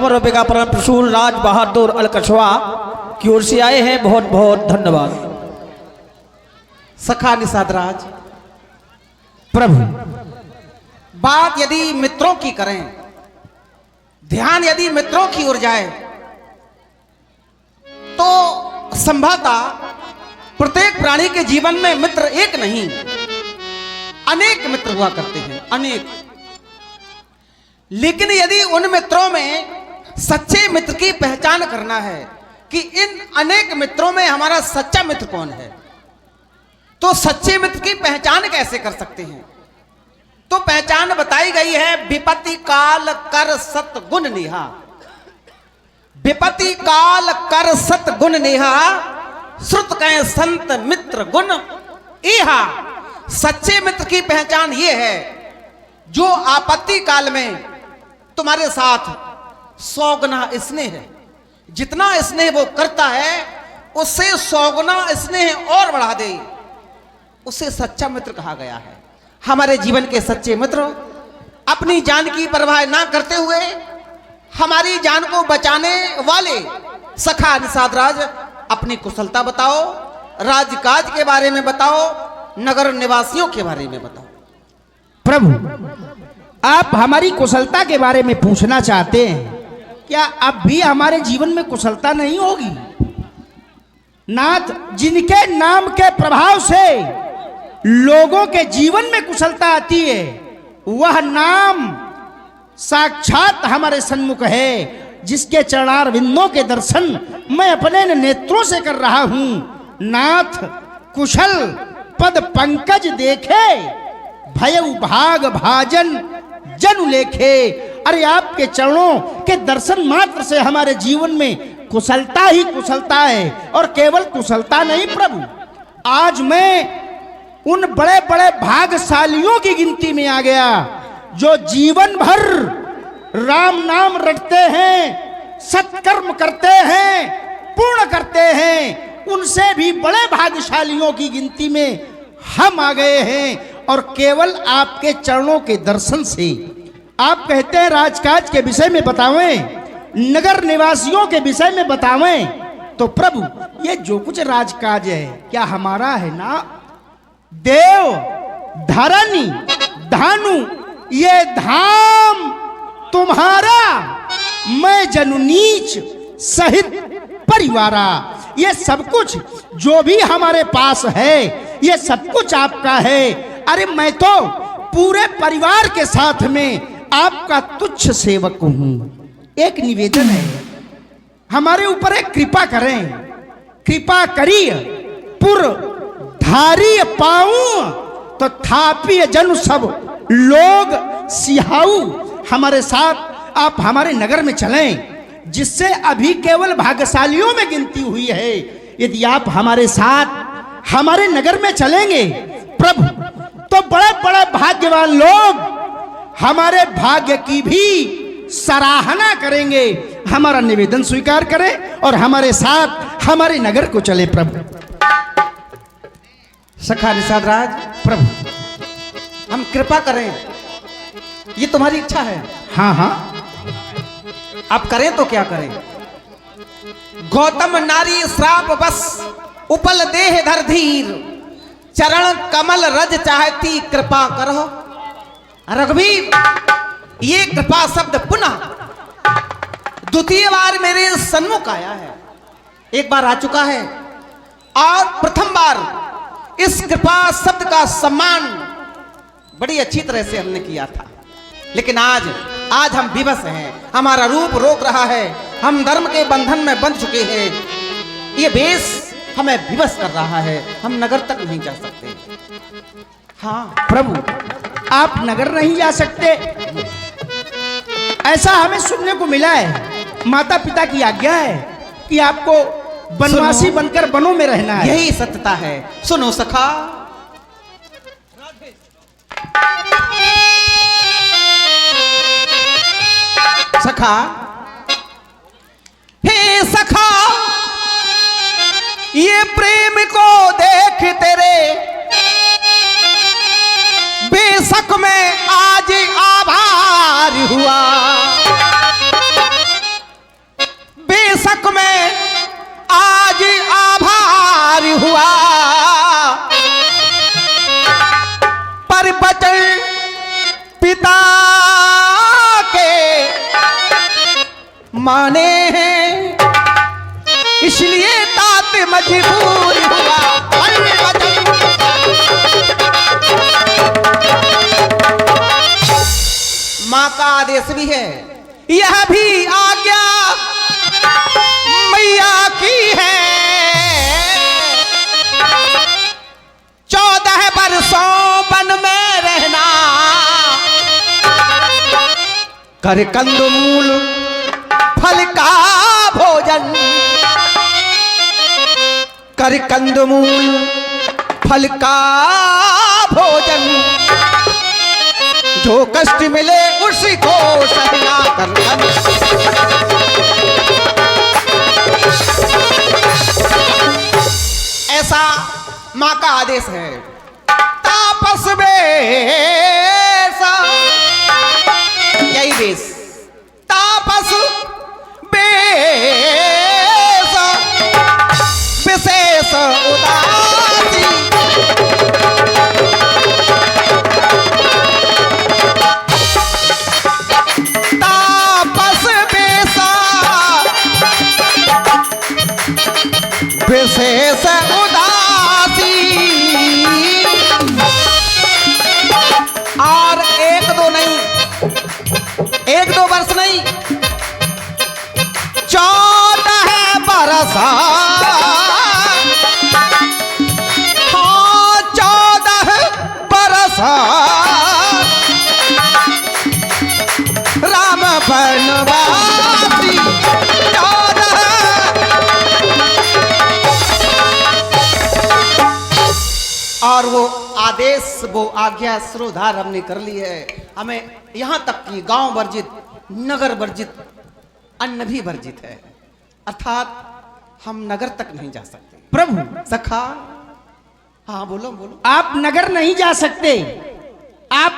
रुपये परम प्रसूल राज बहादुर अलकछवा की ओर से आए हैं, बहुत बहुत धन्यवाद। सखा निषाद राज प्रभु, बात यदि मित्रों की करें, ध्यान यदि मित्रों की ओर जाए तो संभवतः प्रत्येक प्राणी के जीवन में मित्र एक नहीं अनेक मित्र हुआ करते हैं, अनेक। लेकिन यदि उन मित्रों में सच्चे मित्र की पहचान करना है कि इन अनेक मित्रों में हमारा सच्चा मित्र कौन है, तो सच्चे मित्र की पहचान कैसे कर सकते हैं? तो पहचान बताई गई है, विपत्ति काल कर सत गुण नेहा। विपत्ति काल कर सत गुण नेहा, श्रुत कहें संत मित्र गुण इहा। सच्चे मित्र की पहचान ये है जो आपत्ति काल में तुम्हारे साथ 100 गुना स्नेह है, जितना स्नेह वो करता है उससे 100 गुना स्नेह और बढ़ा दे, उसे सच्चा मित्र कहा गया है। हमारे जीवन के सच्चे मित्र अपनी जान की परवाह ना करते हुए हमारी जान को बचाने वाले। सखा निषाद राज, अपनी कुशलता बताओ, राजकाज के बारे में बताओ, नगर निवासियों के बारे में बताओ। प्रभु, आप हमारी कुशलता के बारे में पूछना चाहते हैं, क्या अब भी हमारे जीवन में कुशलता नहीं होगी? नाथ, जिनके नाम के प्रभाव से लोगों के जीवन में कुशलता आती है, वह नाम साक्षात हमारे सन्मुख है, जिसके चरणार विंदों के दर्शन मैं अपने नेत्रों से कर रहा हूं। नाथ, कुशल पद पंकज देखे, भयउ भाग भाजन जन लेखे। अरे आपके चरणों के दर्शन मात्र से हमारे जीवन में कुशलता ही कुशलता है, और केवल कुशलता नहीं प्रभु, आज मैं उन बड़े बड़े भाग्यशालियों की गिनती में आ गया जो जीवन भर राम नाम रटते हैं, सत्कर्म करते हैं, पूर्ण करते हैं। उनसे भी बड़े भाग्यशालियों की गिनती में हम आ गए हैं, और केवल आपके चरणों के दर्शन से। आप कहते हैं राजकाज के विषय में बतावें, नगर निवासियों के विषय में बतावें, तो प्रभु ये जो कुछ राजकाज है क्या हमारा है ना? देव धरनी धानु ये धाम तुम्हारा, मैं जनु नीच सहित परिवारा। ये सब कुछ जो भी हमारे पास है, ये सब कुछ आपका है। अरे मैं तो पूरे परिवार के साथ में आपका तुच्छ सेवक हूं। एक निवेदन है, हमारे ऊपर एक कृपा करें, कृपा करिए पुर धारी पाऊं तो थापिय जन सब लोग सिहाऊ। हमारे साथ आप हमारे नगर में चलें, जिससे अभी केवल भाग्यशालियों में गिनती हुई है। यदि आप हमारे साथ हमारे नगर में चलेंगे प्रभु, तो बड़े बड़े भाग्यवान लोग हमारे भाग्य की भी सराहना करेंगे। हमारा निवेदन स्वीकार करें और हमारे साथ हमारे नगर को चले प्रभु। सखा निषाद राज, प्रभु हम कृपा करें, ये तुम्हारी इच्छा है। हाँ हाँ, आप करें तो क्या करें? गौतम नारी श्राप बस उपल देह धर धीर, चरण कमल रज चाहती कृपा करो। रघुवीर, ये कृपा शब्द पुनः द्वितीय बार मेरे सन्मुख आया है। एक बार आ चुका है और प्रथम बार इस कृपा शब्द का सम्मान बड़ी अच्छी तरह से हमने किया था, लेकिन आज हम विवश हैं, हमारा रूप रोक रहा है, हम धर्म के बंधन में बंध चुके हैं। ये वेश हमें विवश कर रहा है, हम नगर तक नहीं जा सकते। हाँ प्रभु, आप नगर नहीं जा सकते, ऐसा हमें सुनने को मिला है। माता पिता की आज्ञा है कि आपको वनवासी बनकर वनों में रहना है। यही सत्यता है। सुनो सखा, सखा, हे सखा, ये प्रेम को देख तेरे बेशक में आज आभारी हुआ। सुख में आज आभारी हुआ, पर बचन पिता के माने हैं, इसलिए तात मजबूर हुआ। पर बचन माँ का आदेश भी है, यह भी आज्ञा मैया की है। 14 बरसों वन में रहना, कर कंदमूल फल का भोजन, कर कंदमूल फल का भोजन, जो कष्ट मिले उसी को सहना कर। ऐसा माँ का आदेश है। तापस बेस, यही बेस, तापस बेस, विशेष उदासी, तापस बेसा, विशेष उदासी, और एक दो नहीं, एक दो वर्ष नहीं, 14 बरस, हाँ 14 बरस राम बनवासी, 14। और वो आदेश, वो आज्ञा श्रोधार हमने कर ली है। हमें यहाँ तक कि गांव वर्जित, नगर वर्जित, अन्न भी वर्जित है, अर्थात हम नगर तक नहीं जा सकते। प्रभु सखा, हाँ बोलो बोलो। आप नगर नहीं जा सकते, आप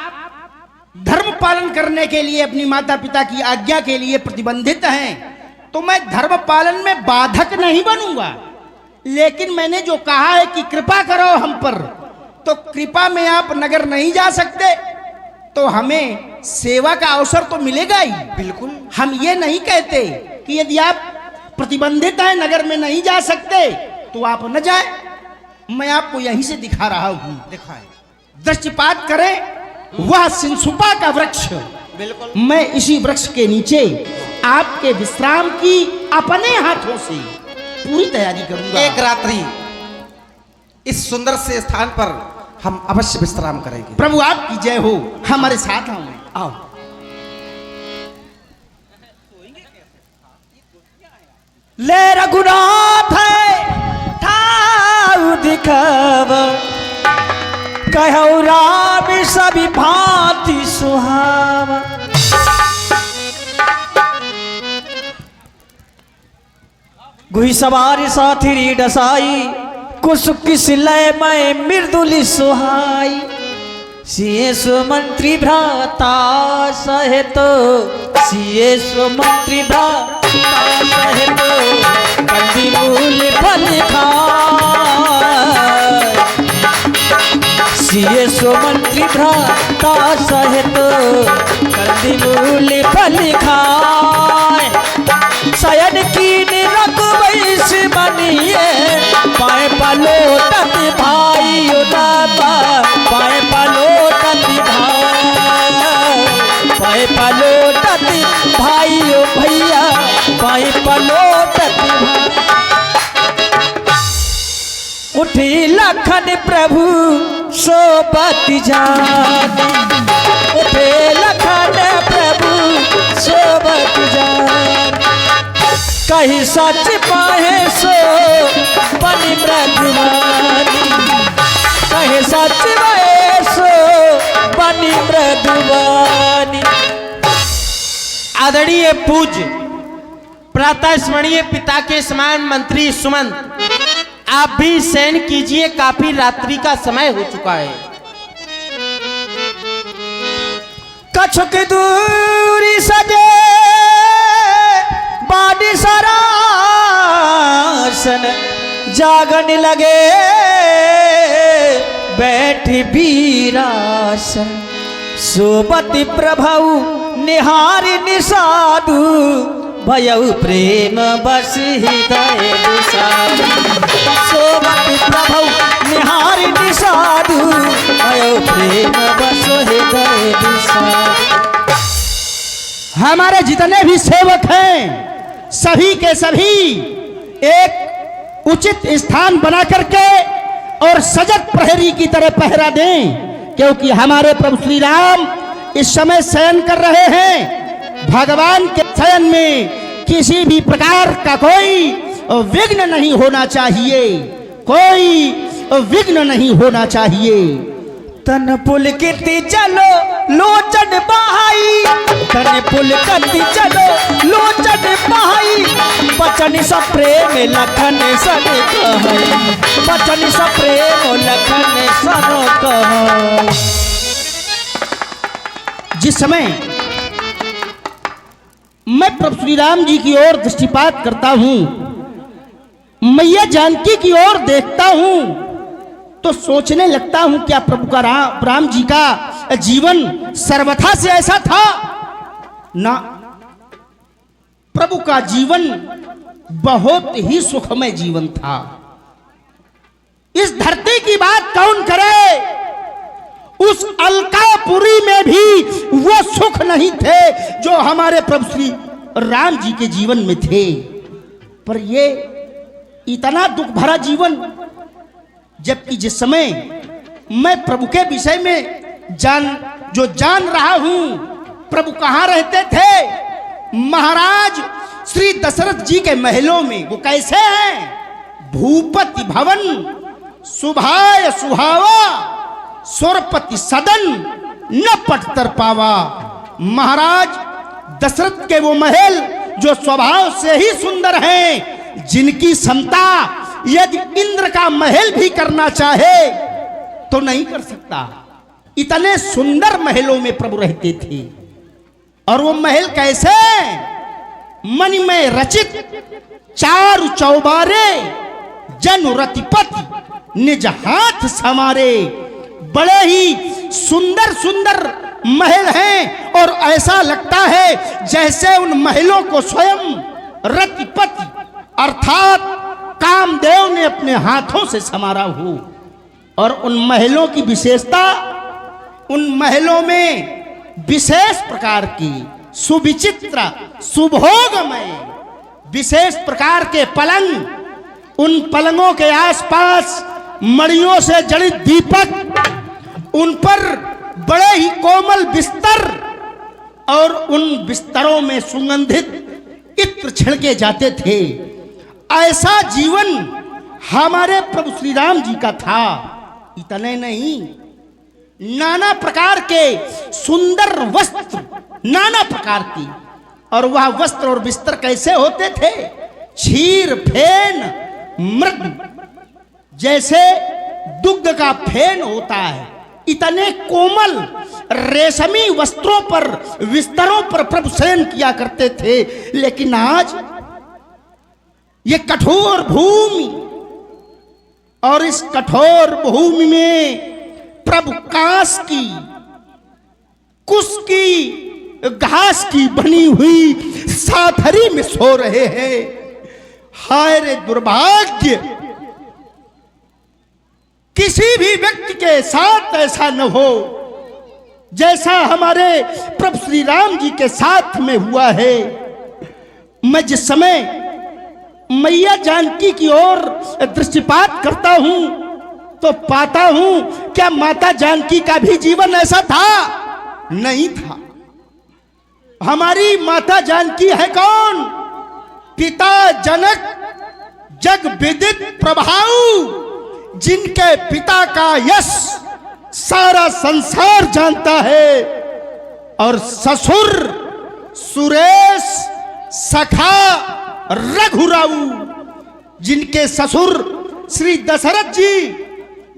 धर्म पालन करने के लिए अपनी माता पिता की आज्ञा के लिए प्रतिबंधित हैं, तो मैं धर्म पालन में बाधक नहीं बनूंगा। लेकिन मैंने जो कहा है कि कृपा करो हम पर, तो कृपा में आप नगर नहीं जा सकते, तो हमें सेवा का अवसर तो मिलेगा ही। बिल्कुल, हम ये नहीं कहते कि यदि आप प्रतिबंधित हैं, नगर में नहीं जा सकते, तो आप न जाए। मैं आपको यहीं से दिखा रहा हूं, दिखाए, दृष्टिपात करें, वह सिंसुपा का वृक्ष, बिल्कुल। मैं इसी वृक्ष के नीचे आपके विश्राम की अपने हाथों से पूरी तैयारी करूंगा। एक रात्रि इस सुंदर से स्थान पर हम अवश्य विश्राम करेंगे। प्रभु आपकी जय हो, हमारे साथ आओ। आओ। ले रघुनाथ ठाउ दिखब, कहु राम सभी भांति सुहावा। गुही सवारी साथी डसाई, कुछ किस लय मैं मृदुली सुहाई। सिए सुमंत्री भ्राता सहित, सिए सुमंत्री भ्राता सहित, कंदमूल फल खाए। सिए सुमंत्री भ्राता सहित, कंदमूल फल खाए। शयन कीन रघुवंश बनिए, पाए पलोटत भाई उदापा, पाए पलोटत भाई, पाए पलोटत भाई ओ भैया, पाए पलोटत भाई। उठी लखन प्रभु सोबत जान, उठे लखन प्रभु सोबत जान। कहीं सच पाहे सो बनी मृदुवानी, कहीं सच पाहे सो बनी मृदुवानी। आदरणीय पूज्य प्रातः स्मरणीय पिता के समान मंत्री सुमंत, आप भी शयन कीजिए, काफी रात्रि का समय हो चुका है। कछुक दूरी सजे बाड़ी सरा, जागन लगे बैठी बीरासन सोबति प्रभु निहारी निषादु भयउ प्रेम बस हृदय दुसादु सोबति प्रभु निहारी निषादु भयउ प्रेम बस हृदय दुसादु। हमारे जितने भी सेवक हैं सभी के सभी एक उचित स्थान बना करके और सजग प्रहरी की तरह पहरा दें, क्योंकि हमारे प्रभु श्री राम इस समय शयन कर रहे हैं। भगवान के शयन में किसी भी प्रकार का कोई विघ्न नहीं होना चाहिए, कोई विघ्न नहीं होना चाहिए। तन पुलकित चलो लोचन बहाई, तन पुलकित चलो लोचन बहाई, बचन सब प्रेम लखन सन कहई, बचन सब प्रेम लखन सन कहई। जिस समय मैं प्रभु श्री राम जी की ओर दृष्टिपात करता हूं, मैया जानकी की ओर देखता हूं, तो सोचने लगता हूं क्या प्रभु का राम जी का जीवन सर्वथा से ऐसा था? ना, प्रभु का जीवन बहुत ही सुखमय जीवन था। इस धरती की बात कौन करे, उस अलकापुरी में भी वो सुख नहीं थे जो हमारे प्रभु श्री राम जी के जीवन में थे। पर ये इतना दुख भरा जीवन, जबकि जिस समय मैं प्रभु के विषय में जान रहा हूं, प्रभु कहां रहते थे? महाराज श्री दशरथ जी के महलों में। वो कैसे हैं? भूपति भवन सुभाय सुहावा, सुरपति सदन न पट तर पावा। महाराज दशरथ के वो महल जो स्वभाव से ही सुंदर हैं, जिनकी क्षमता यदि इंद्र का महल भी करना चाहे तो नहीं कर सकता। इतने सुंदर महलों में प्रभु रहते थे। और वो महल कैसे? मणिमय रचित, चारु चौबारे, जनु रतिपति निज हाथ समारे। बड़े ही सुंदर सुंदर महल हैं और ऐसा लगता है जैसे उन महलों को स्वयं रतिपति अर्थात कामदेव ने अपने हाथों से संवारा हो। और उन महलों की विशेषता, उन महलों में विशेष प्रकार की सुविचित्र सुभोगमय विशेष प्रकार के पलंग, उन पलंगों के आसपास मणियों से जड़ित दीपक, उन पर बड़े ही कोमल बिस्तर और उन बिस्तरों में सुगंधित इत्र छिड़के जाते थे। ऐसा जीवन हमारे प्रभु श्री राम जी का था। इतने नहीं, नाना प्रकार के सुंदर वस्त्र, नाना प्रकार की। और वह वस्त्र और बिस्तर कैसे होते थे? क्षीर फेन मृग, जैसे दुग्ध का फेन होता है, इतने कोमल रेशमी वस्त्रों पर, बिस्तरों पर प्रभु शयन किया करते थे। लेकिन आज ये कठोर भूमि, और इस कठोर भूमि में प्रभु कांस की, कुश की, घास की बनी हुई साथरी में सो रहे हैं। हाय रे दुर्भाग्य! किसी भी व्यक्ति के साथ ऐसा न हो जैसा हमारे प्रभु श्री राम जी के साथ में हुआ है। मैं जिस समय मैया जानकी की ओर दृष्टिपात करता हूं तो पाता हूं क्या माता जानकी का भी जीवन ऐसा था? नहीं था। हमारी माता जानकी है कौन? पिता जनक जग विदित प्रभाऊ, जिनके पिता का यश सारा संसार जानता है। और ससुर सुरेश सखा रघुराऊ, जिनके ससुर श्री दशरथ जी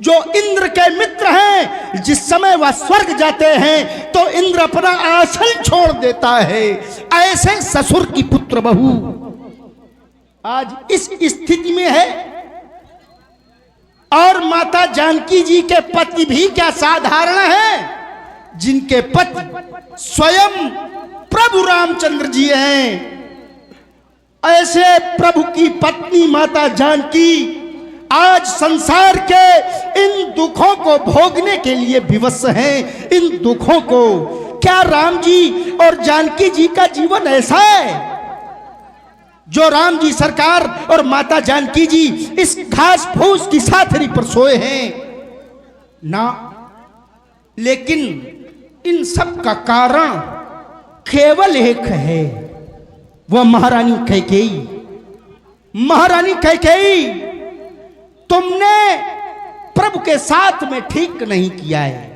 जो इंद्र के मित्र हैं, जिस समय वह स्वर्ग जाते हैं तो इंद्र अपना आसन छोड़ देता है। ऐसे ससुर की पुत्र बहू आज इस स्थिति में है और माता जानकी जी के पति भी क्या साधारण हैं, जिनके पति स्वयं प्रभु रामचंद्र जी हैं। ऐसे प्रभु की पत्नी माता जानकी आज संसार के इन दुखों को भोगने के लिए विवश हैं। इन दुखों को क्या राम जी और जानकी जी का जीवन ऐसा है जो राम जी सरकार और माता जानकी जी इस घास फूस की साथरी पर सोए हैं ना। लेकिन इन सब का कारण केवल एक है, वह महारानी कैकेयी। महारानी कैकेयी, तुमने प्रभु के साथ में ठीक नहीं किया है।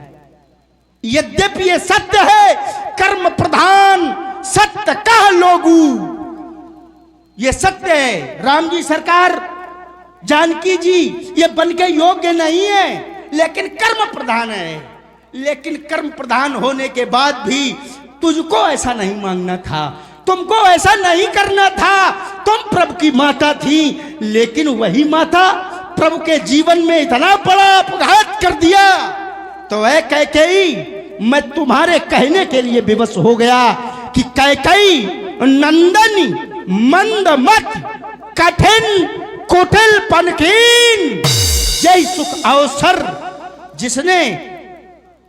यद्यपि ये सत्य है, कर्म प्रधान सत्य कह लोगू, ये सत्य है। राम जी सरकार जानकी जी ये बन के योग्य नहीं है, लेकिन कर्म प्रधान है। लेकिन कर्म प्रधान होने के बाद भी तुझको ऐसा नहीं मांगना था, तुमको ऐसा नहीं करना था। तुम प्रभु की माता थी, लेकिन वही माता प्रभु के जीवन में इतना बड़ा अपघात कर दिया। तो ऐ कैकेयी, मैं तुम्हारे कहने के लिए विवश हो गया कि कैकेयी नंदनी मंद मत कठिन कुटिल पनकीन। जय सुख अवसर, जिसने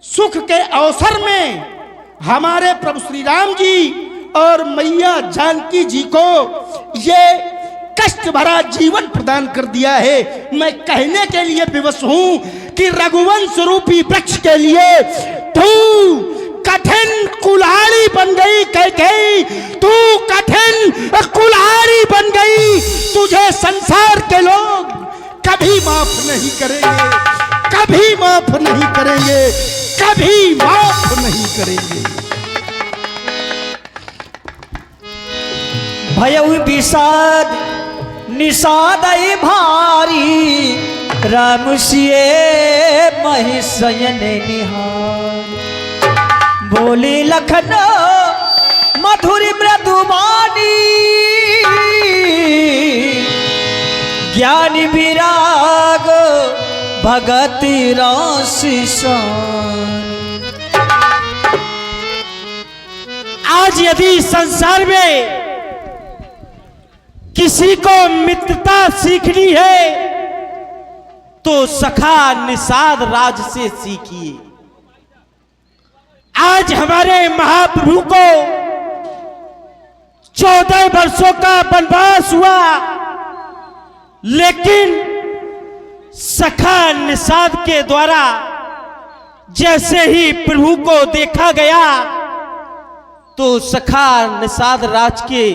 सुख के अवसर में हमारे प्रभु श्री राम जी और मैया जानकी जी को ये कष्ट भरा जीवन प्रदान कर दिया है। मैं कहने के लिए विवश हूं कि रघुवंश रूपी वृक्ष के लिए तू कठिन कुल्हाड़ी बन गई कैकेयी, तू कठिन कुल्हाड़ी बन गई। तुझे संसार के लोग कभी माफ नहीं करेंगे, कभी माफ नहीं करेंगे, कभी माफ नहीं करेंगे। भयउ विषाद निषाद भारी, राम सिए महिषयन निहार। बोली लखन मधुरी मृदुबानी, ज्ञानी विराग भगति राशि शान। आज यदि संसार में किसी को मित्रता सीखनी है तो सखा निषाद राज से सीखिए। आज हमारे महाप्रभु को 14 वर्षों का वनवास हुआ, लेकिन सखा निषाद के द्वारा जैसे ही प्रभु को देखा गया तो सखा निषाद राज के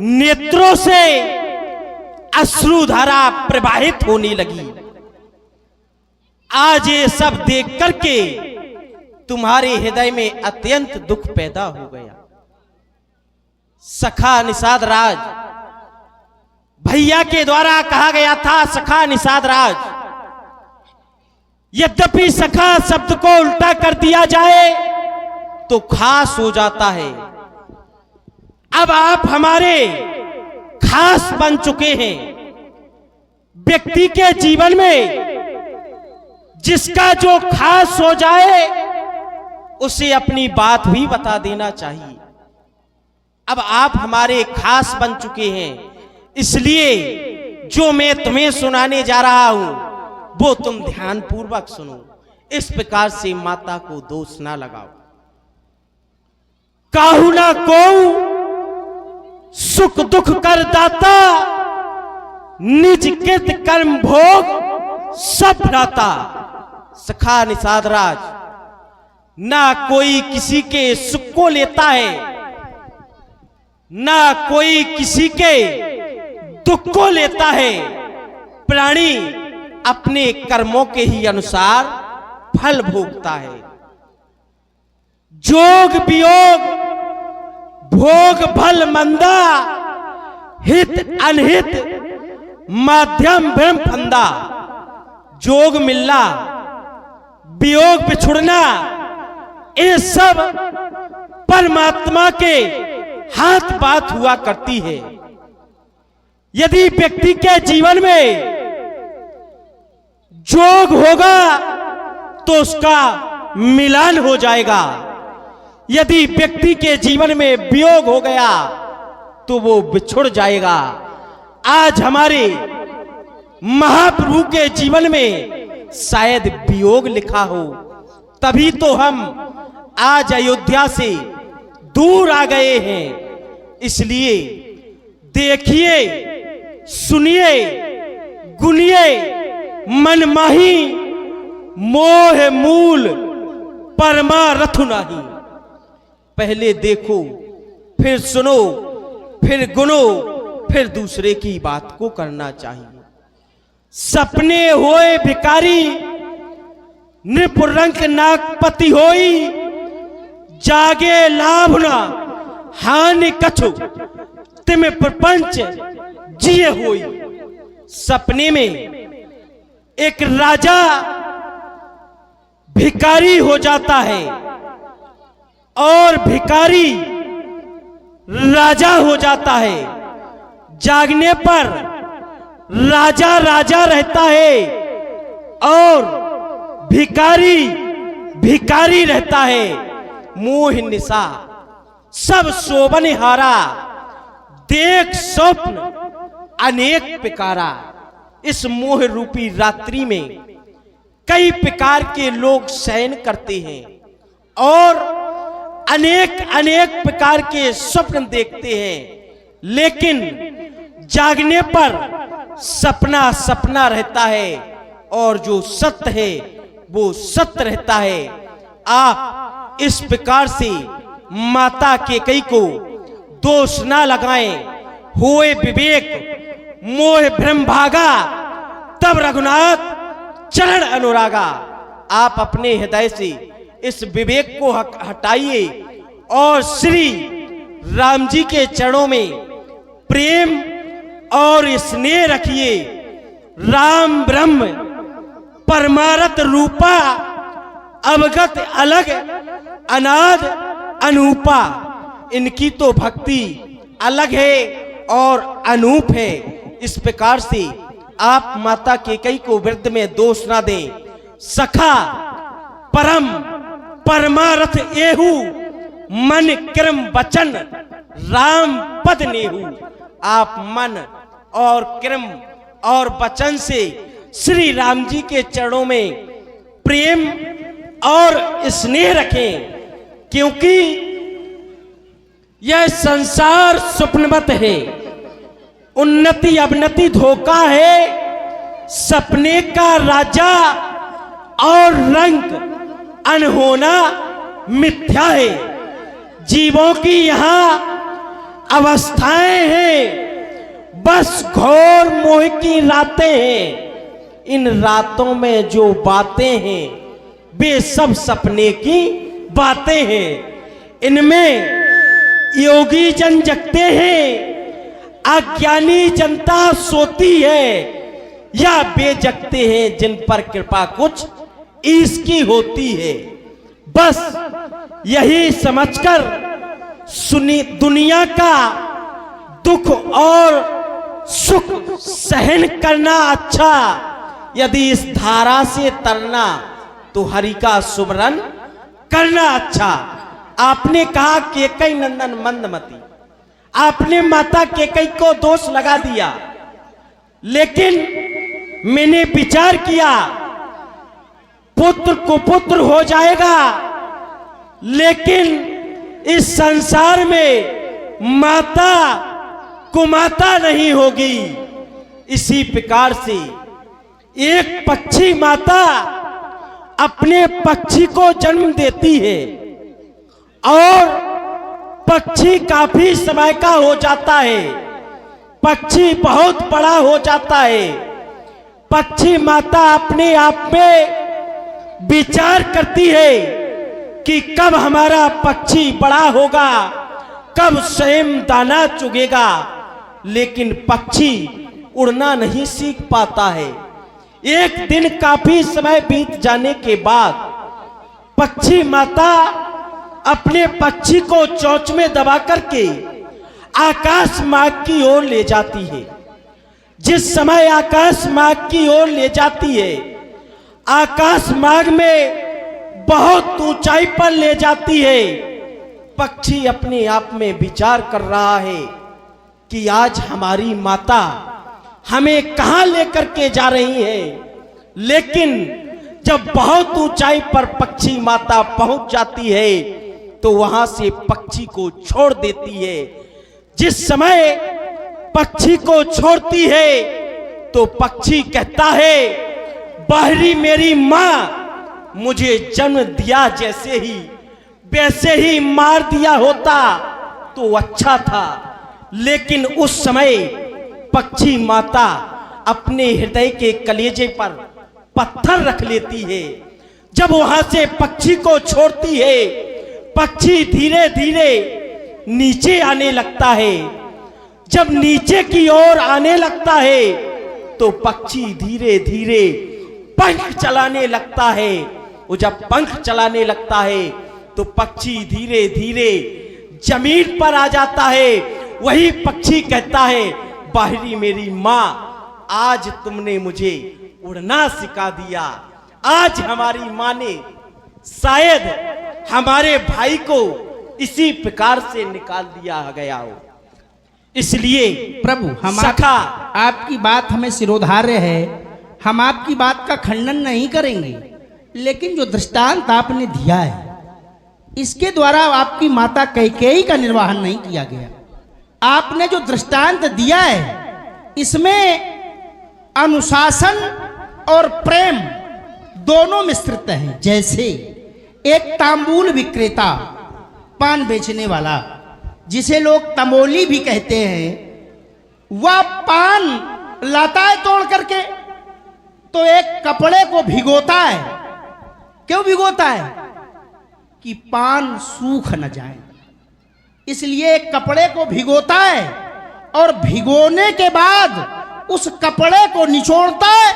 नेत्रों से अश्रुधारा प्रवाहित होने लगी। आज ये सब देख करके तुम्हारे हृदय में अत्यंत दुख पैदा हो गया। सखा निषाद राज भैया के द्वारा कहा गया था, सखा निषाद राज। यद्यपि सखा शब्द को उल्टा कर दिया जाए तो खास हो जाता है। अब आप हमारे खास बन चुके हैं। व्यक्ति के जीवन में जिसका जो खास हो जाए उसे अपनी बात भी बता देना चाहिए। अब आप हमारे खास बन चुके हैं, इसलिए जो मैं तुम्हें सुनाने जा रहा हूं वो तुम ध्यान पूर्वक सुनो। इस प्रकार से माता को दोष ना लगाओ। काहू ना को सुख दुख कर दाता, निज कृत कर्म भोग सब भ्राता। सखा निषाद राज, ना कोई किसी के सुख को लेता है, ना कोई किसी के दुख को लेता है। प्राणी अपने कर्मों के ही अनुसार फल भोगता है। जोग वियोग भोग फल मंदा, हित अनहित माध्यम ब्रह्म फंदा। जोग मिलना, वियोग बिछुड़ना, ये सब परमात्मा के हाथ बात हुआ करती है। यदि व्यक्ति के जीवन में जोग होगा तो उसका मिलान हो जाएगा। यदि व्यक्ति के जीवन में वियोग हो गया तो वो बिछुड़ जाएगा। आज हमारे महाप्रभु के जीवन में शायद वियोग लिखा हो, तभी तो हम आज अयोध्या से दूर आ गए हैं। इसलिए देखिए, सुनिए, गुनिए, मनमाही मोह मूल परमारथ नहीं। पहले देखो, फिर सुनो, फिर गुनो, फिर दूसरे की बात को करना चाहिए। सपने होए भिकारी, नृपुरंक नागपति होई, जागे लाभ न हानि कछु, तिम प्रपंच जिए होई। सपने में एक राजा भिकारी हो जाता है और भिकारी राजा हो जाता है। जागने पर राजा राजा रहता है और भिकारी भिकारी रहता है। मोह निशा सब शोभन हारा, देख स्वप्न अनेक पिकारा। इस मोह रूपी रात्रि में कई प्रकार के लोग शयन करते हैं और अनेक अनेक प्रकार के स्वप्न देखते हैं, लेकिन जागने पर सपना सपना रहता है और जो सत्य है वो सत्य रहता है। आप इस प्रकार से माता केकई को दोष ना लगाएं। होए विवेक मोह भ्रम भागा, तब रघुनाथ चरण अनुरागा। आप अपने हृदय से इस विवेक को हटाइए और श्री राम जी के चरणों में प्रेम और स्नेह रखिए। राम ब्रह्म परमारथ रूपा, अवगत अलग अनाद अनूपा। इनकी तो भक्ति अलग है और अनूप है। इस प्रकार से आप माता केकई को वृद्ध में दोष ना दें। सखा परम परमारथ एहू, मन क्रम वचन राम पद नेहू। आप मन और क्रम और वचन से श्री राम जी के चरणों में प्रेम और स्नेह रखें, क्योंकि यह संसार स्वप्नवत है। उन्नति अवनति धोखा है, सपने का राजा और रंग अनहोना मिथ्या है। जीवों की यहाँ अवस्थाएं हैं, बस घोर मोह की रातें हैं। इन रातों में जो बातें हैं वे सब सपने की बातें हैं। इनमें योगी जन जगते हैं, अज्ञानी जनता सोती है, या वे जगते हैं जिन पर कृपा कुछ इसकी होती है। बस यही समझकर सुनी दुनिया का दुख और सुख सहन करना अच्छा। यदि इस धारा से तरना तो हरि का सुमरन करना अच्छा। आपने कहा केकई नंदन मंदमती, आपने माता केकई को दोष लगा दिया, लेकिन मैंने विचार किया पुत्र कुपुत्र हो जाएगा, लेकिन इस संसार में माता कुमाता नहीं होगी। इसी प्रकार से एक पक्षी माता अपने पक्षी को जन्म देती है और पक्षी काफी समय का हो जाता है, पक्षी बहुत बड़ा हो जाता है। पक्षी माता अपने आप में विचार करती है कि कब हमारा पक्षी बड़ा होगा, कब स्वयं दाना चुगेगा, लेकिन पक्षी उड़ना नहीं सीख पाता है। एक दिन काफी समय बीत जाने के बाद पक्षी माता अपने पक्षी को चोंच में दबा करके आकाश मार्ग की ओर ले जाती है। जिस समय आकाश मार्ग की ओर ले जाती है, आकाश मार्ग में बहुत ऊंचाई पर ले जाती है। पक्षी अपने आप में विचार कर रहा है कि आज हमारी माता हमें कहां लेकर के जा रही है। लेकिन जब बहुत ऊंचाई पर पक्षी माता पहुंच जाती है तो वहां से पक्षी को छोड़ देती है। जिस समय पक्षी को छोड़ती है तो पक्षी कहता है, बाहरी मेरी मां मुझे जन्म दिया जैसे ही वैसे ही मार दिया होता तो अच्छा था। लेकिन उस समय पक्षी माता अपने हृदय के कलेजे पर पत्थर रख लेती है। जब वहां से पक्षी को छोड़ती है, पक्षी धीरे धीरे नीचे आने लगता है। जब नीचे की ओर आने लगता है तो पक्षी धीरे धीरे पंख चलाने लगता है। वो जब पंख चलाने लगता है तो पक्षी धीरे धीरे जमीन पर आ जाता है। वही पक्षी कहता है, बाहरी मेरी मां आज तुमने मुझे उड़ना सिखा दिया। आज हमारी मां ने शायद हमारे भाई को इसी प्रकार से निकाल दिया गया हो। इसलिए प्रभु हम सखा आपकी बात हमें सिरोधार्य है, हम आपकी बात का खंडन नहीं करेंगे, लेकिन जो दृष्टांत आपने दिया है इसके द्वारा आपकी माता कैकेयी का निर्वाहन नहीं किया गया। आपने जो दृष्टांत दिया है इसमें अनुशासन और प्रेम दोनों मिश्रित हैं। जैसे एक तांबूल विक्रेता, पान बेचने वाला, जिसे लोग तमोली भी कहते हैं, वह पान लाता है तोड़ करके तो एक कपड़े को भिगोता है। क्यों भिगोता है? कि पान सूख न जाए, इसलिए एक कपड़े को भिगोता है और भिगोने के बाद उस कपड़े को निचोड़ता है।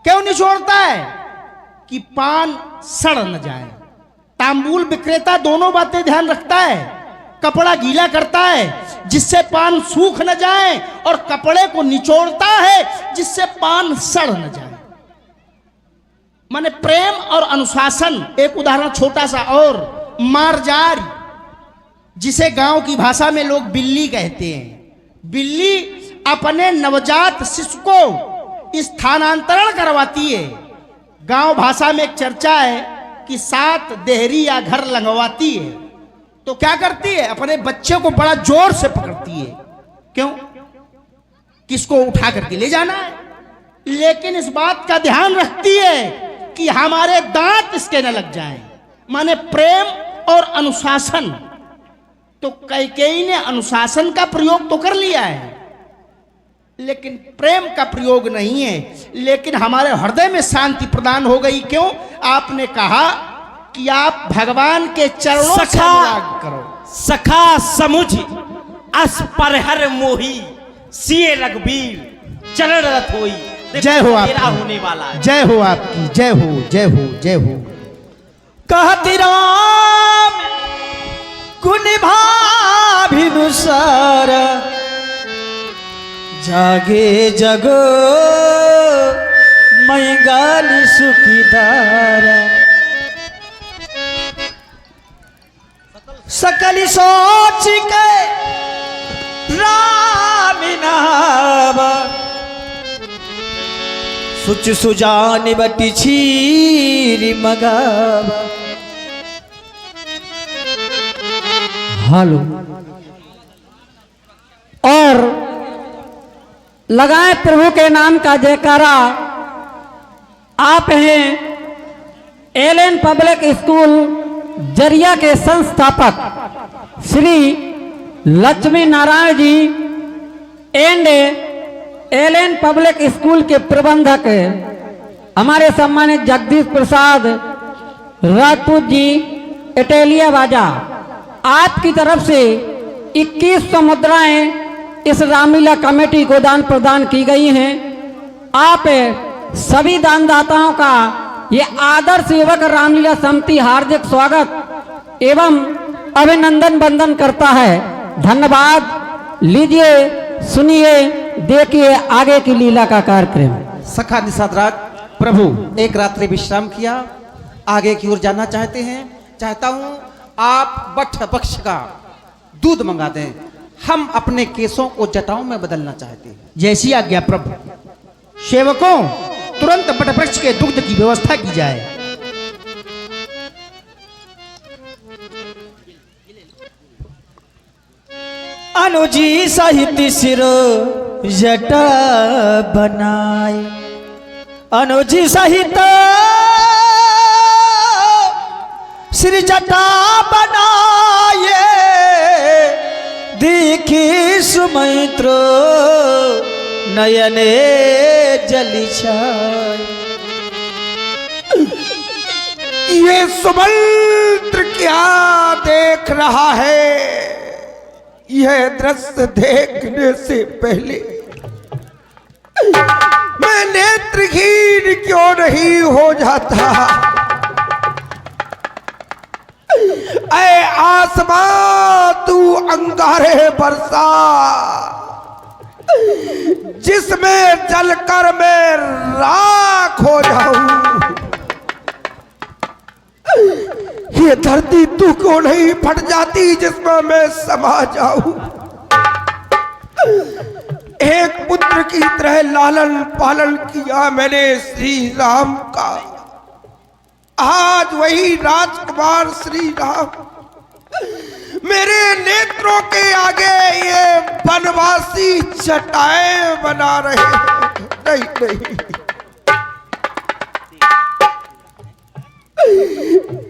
क्यों निचोड़ता है? कि पान सड़ न जाए। तांबूल विक्रेता दोनों बातें ध्यान रखता है, कपड़ा गीला करता है जिससे पान सूख न जाए और कपड़े को निचोड़ता है जिससे पान सड़ न जाए। माने प्रेम और अनुशासन। एक उदाहरण छोटा सा और, मारजार, जिसे गांव की भाषा में लोग बिल्ली कहते हैं। बिल्ली अपने नवजात शिशु को स्थानांतरण करवाती है। गांव भाषा में एक चर्चा है कि 7 देहरी या घर लंगवाती है। तो क्या करती है? अपने बच्चे को बड़ा जोर से पकड़ती है। क्यों? किसको उठा करके ले जाना है, लेकिन इस बात का ध्यान रखती है कि हमारे दांत इसके न लग जाएं। माने प्रेम और अनुशासन। तो कैकेयी ने अनुशासन का प्रयोग तो कर लिया है लेकिन प्रेम का प्रयोग नहीं है। लेकिन हमारे हृदय में शांति प्रदान हो गई। क्यों? आपने कहा कि आप भगवान के चरणों से अनुराग करो। सखा समुझ अस परहर मोही, सिए रघुबीर चरण रथ होई। जय हो तेरा आपकी, होने वाला है। जय हो आपकी, जय हो, जय हो, जय हो। कहती राम गुण भाभिनुसार, जागे जगो मैंगाल सुखीदार। सकल सोच के राम नाम, सुच सुजान बटी छीरी मगावा। हेलो, और लगाए प्रभु के नाम का जयकारा। आप हैं एलएन पब्लिक स्कूल जरिया के संस्थापक Shri Lakshmi Narayan ji and LN public school के प्रबंधक हमारे सम्मानित जगदीश प्रसाद राजपूत जी इटालिया बाजा। आपकी तरफ से 2100 मुद्राएं इस रामलीला कमेटी को दान प्रदान की गई हैं। आप सभी दानदाताओं का ये आदर सेवक रामलीला समिति हार्दिक स्वागत एवं अभिनंदन वंदन करता है। धन्यवाद। लीजिए, सुनिए, देखिए आगे की लीला का कार्यक्रम। सखा निषाद राग प्रभु एक रात्रि विश्राम किया, आगे की ओर जाना चाहते हैं। चाहता हूं आप बठ पक्ष का दूध मंगा दें, हम अपने केसों को जटाओं में बदलना चाहते हैं। जैसी आज्ञा प्रभु। सेवकों, तुरंत बटवृक्ष के दुग्ध की व्यवस्था की जाए। अनुजी साहित्य सिर जटा बनाए, अनुजी साहित्य सिर जटा बनाए, देखी सुमित्र नयने जली छाए। ये सुमित्र क्या देख रहा है? यह दृश्य देखने से पहले मैं नेत्रहीन क्यों नहीं हो जाता? ऐ आसमां तू अंगारे बरसा, जिसमें जलकर मैं राख हो जाऊं। ये धरती तू क्यों नहीं फट जाती जिसमें मैं समा जाऊं? एक पुत्र की तरह लालन पालन किया मैंने श्री राम का, आज वही राजकुमार श्री राम मेरे नेत्रों के आगे ये वनवासी जटाएं बना रहे हैं। नहीं नहीं,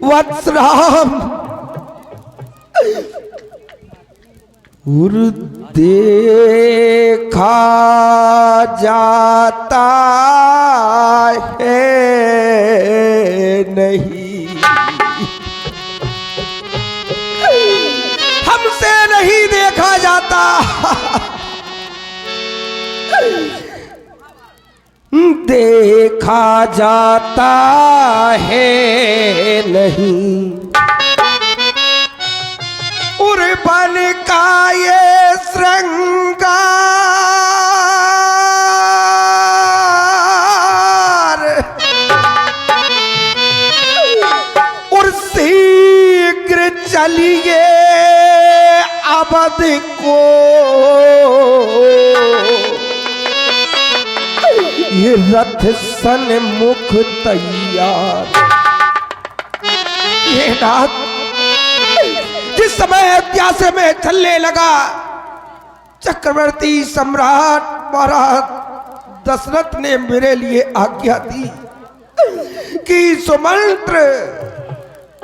वत्स राम, देखा जाता है नहीं, हमसे नहीं देखा जाता। देखा जाता है नहीं, उर्बन का ये श्रृंगार, और शीघ्र चलिए अवध को, ये रथ सन्मुख तैयार। ये रात जिस समय अयोध्या से मैं चलने लगा, चक्रवर्ती सम्राट महाराज दशरथ ने मेरे लिए आज्ञा दी कि सुमंत्र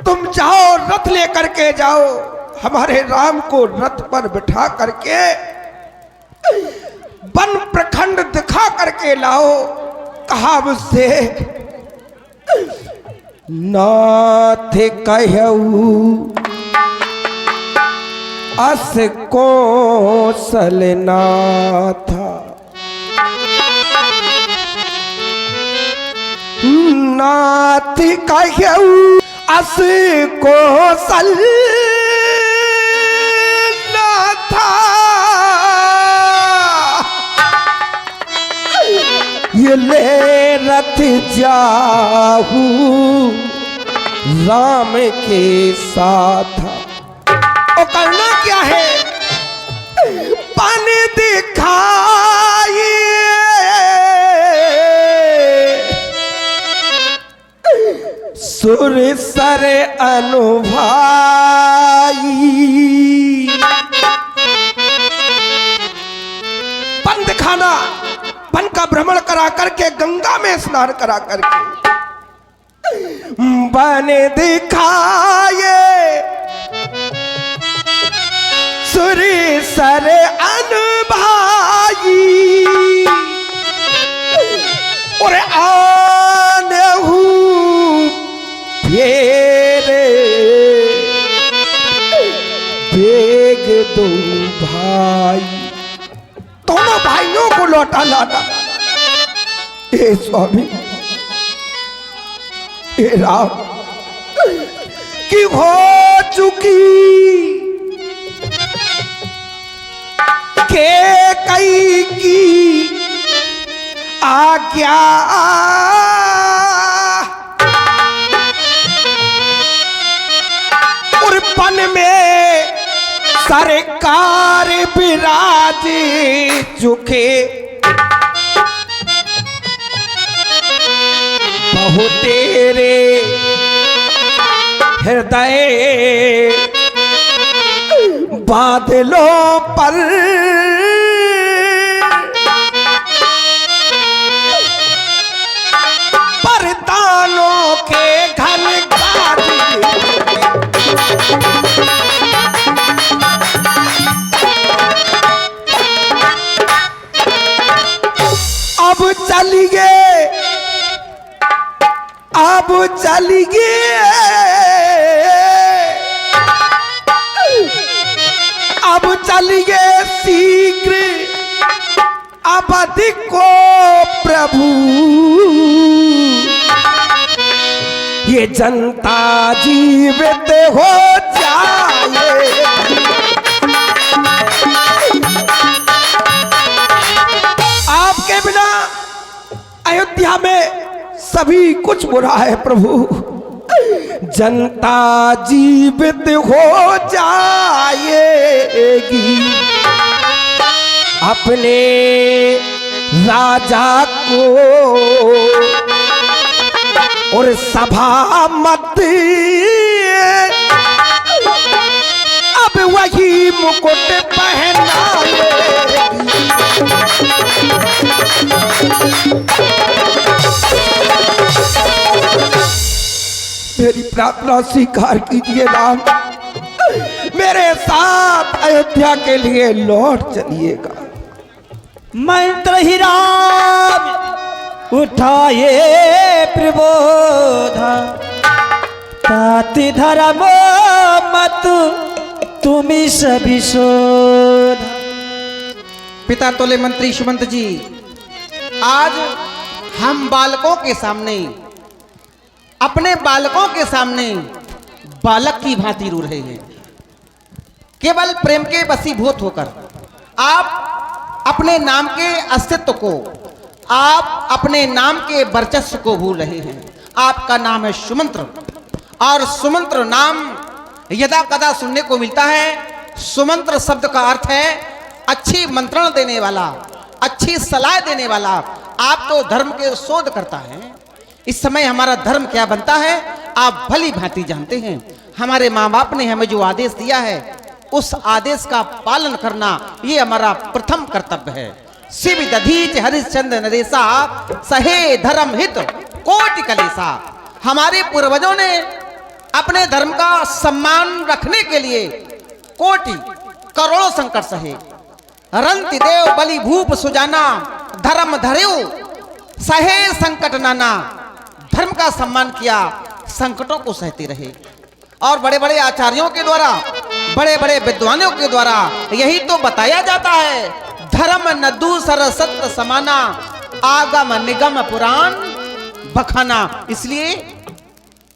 तुम जाओ, रथ लेकर के जाओ, हमारे राम को रथ पर बिठा करके वन प्रखंड दिखा करके लाओ। कहा मुझसे, नाथ कहऊ अस कौशल नाथा, नाथ कहऊ अस कौशल नाथा, ये ले रथ जाहू राम के साथ। और करना क्या है? पानी दिखाइए सुर सर अनुभाई, बन दिखाना, वन का भ्रमण करा करके, गंगा में स्नान करा करके, बन दिखाए सुरी सर अनुभाई, और आने हूँ फेरे बेग दो भाई, दोनों भाइयों को लौटा लाना। हे स्वामी, हे राम, कि हो चुकी के कई की आज्ञा सरकार विराज चुके बहु तेरे हृदय बादलों पर परदानों के घन अब चलिए अब चलिए अब चलिए शीघ्र अवधि को प्रभु ये जनता जीवित हो जाए आपके बिना अयोध्या में सभी कुछ बुरा है प्रभु जनता जीवित हो जाएगी अपने राजा को और सभा मत अब वही मुकुट पहनाएगी मेरी प्रार्थना स्वीकार कीजिए राम मेरे साथ अयोध्या के लिए लौट चलिएगा मंत्र ही राम उठाए प्रबोधा ताति धर्म मत तुम्ही सभी शोध। पिता तोले मंत्री सुमंत जी, आज हम बालकों के सामने, अपने बालकों के सामने बालक की भांति रो रहे हैं। केवल प्रेम के वशीभूत होकर आप अपने नाम के अस्तित्व को, आप अपने नाम के वर्चस्व को भूल रहे हैं। आपका नाम है सुमंत्र, और सुमंत्र नाम यदा कदा सुनने को मिलता है। सुमंत्र शब्द का अर्थ है अच्छी मंत्रण देने वाला, अच्छी सलाह देने वाला। आप तो धर्म के शोध करता है। इस समय हमारा धर्म क्या बनता है आप भली भांति जानते हैं। हमारे माँ बाप ने हमें जो आदेश दिया है उस आदेश का पालन करना ये हमारा प्रथम कर्तव्य है। शिव दधीच हरिश्चंद्र नरेशा सहे धर्म हित कोटि कलेसा। हमारे पूर्वजों ने अपने धर्म का सम्मान रखने के लिए कोटि करोड़ों संकट सहे। रंति देव बलि भूप सुजाना धर्म धरेउ सहे संकट नाना। धर्म का सम्मान किया, संकटों को सहते रहे। और बड़े बड़े आचार्यों के द्वारा, बड़े बड़े विद्वानों के द्वारा यही तो बताया जाता है, धर्म न दूसर सत्य समाना आगम निगम पुराण बखाना। इसलिए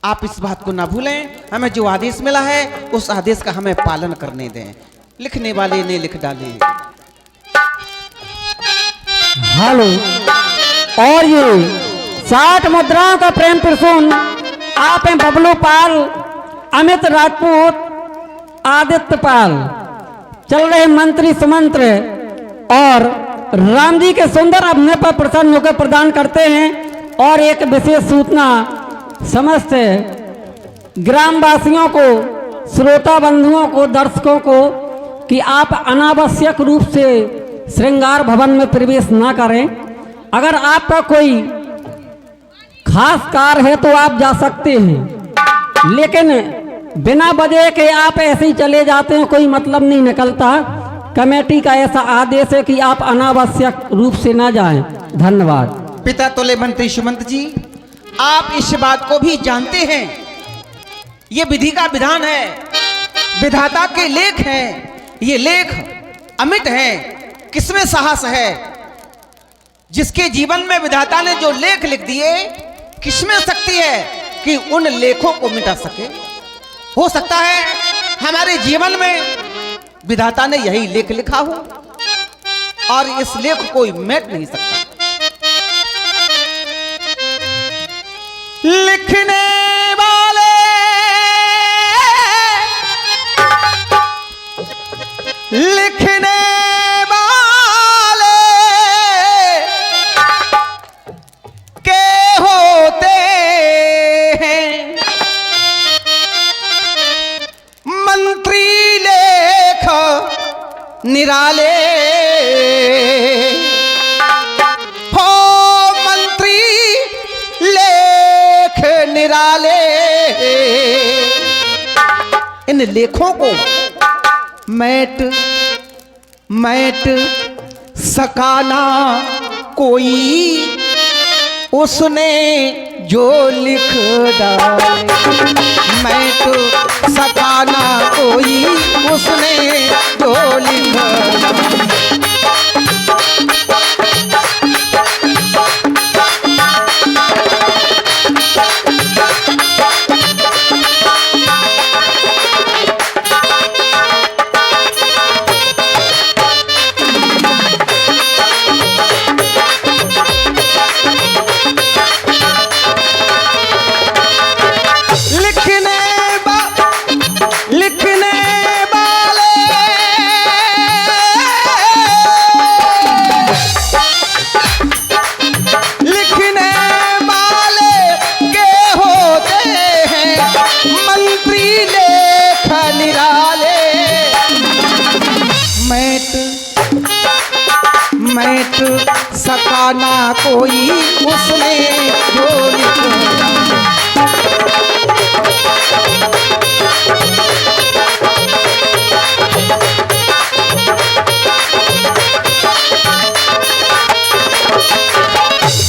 आप इस बात को ना भूलें, हमें जो आदेश मिला है उस आदेश का हमें पालन करने दें। लिखने वाले ने लिख डाले। हेलो, और ये 60 मुद्राओं का प्रेम प्रसून आप हैं बबलू पाल, अमित राजपूत, आदित्य पाल। चल रहे मंत्री सुमंत्र और राम जी के सुंदर अभिनय पर प्रसन्न होकर प्रदान करते हैं। और एक विशेष सूचना समस्त ग्रामवासियों को, श्रोता बंधुओं को, दर्शकों को कि आप अनावश्यक रूप से श्रृंगार भवन में प्रवेश ना करें। अगर आपका कोई खास कार्य है तो आप जा सकते हैं, लेकिन बिना वजह के आप ऐसे ही चले जाते हैं, कोई मतलब नहीं निकलता। कमेटी का ऐसा आदेश है कि आप अनावश्यक रूप से ना जाएं। धन्यवाद। पिता तोले मंत्री सुमंत जी, आप इस बात को भी जानते हैं, ये विधि का विधान है, विधाता के लेख हैं। ये लेख अमिट हैं। किसमें साहस है? जिसके जीवन में विधाता ने जो लेख लिख दिए, किसमें शक्ति है कि उन लेखों को मिटा सके? हो सकता है हमारे जीवन में विधाता ने यही लेख लिखा हो और इस लेख को कोई मिट नहीं सकता। लिखने वाले लिखने वाले के होते हैं मंत्री लेख निराले, हो मंत्री लेख निराले। इन लेखों को मैट सकाना कोई उसने जो लिख डाले, मैट सकाना कोई उसने जो लिख डाले। मैट सकाना कोई उसने जो लिखा।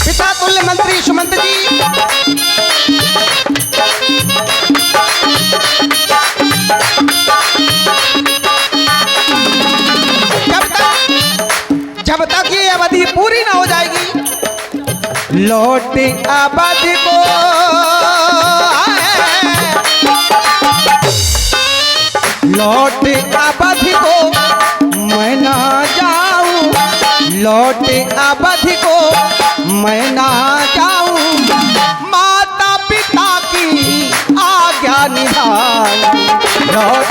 पिता तुल्य मंत्री सुमंत जी जब तक ये अवधि पूरी ना हो जाएगी लौट अवधि को लौट अवधि को मैं ना जाऊं, लौट अवधि को मैं ना जाऊं, माता पिता की आज्ञा निभाऊं। लौट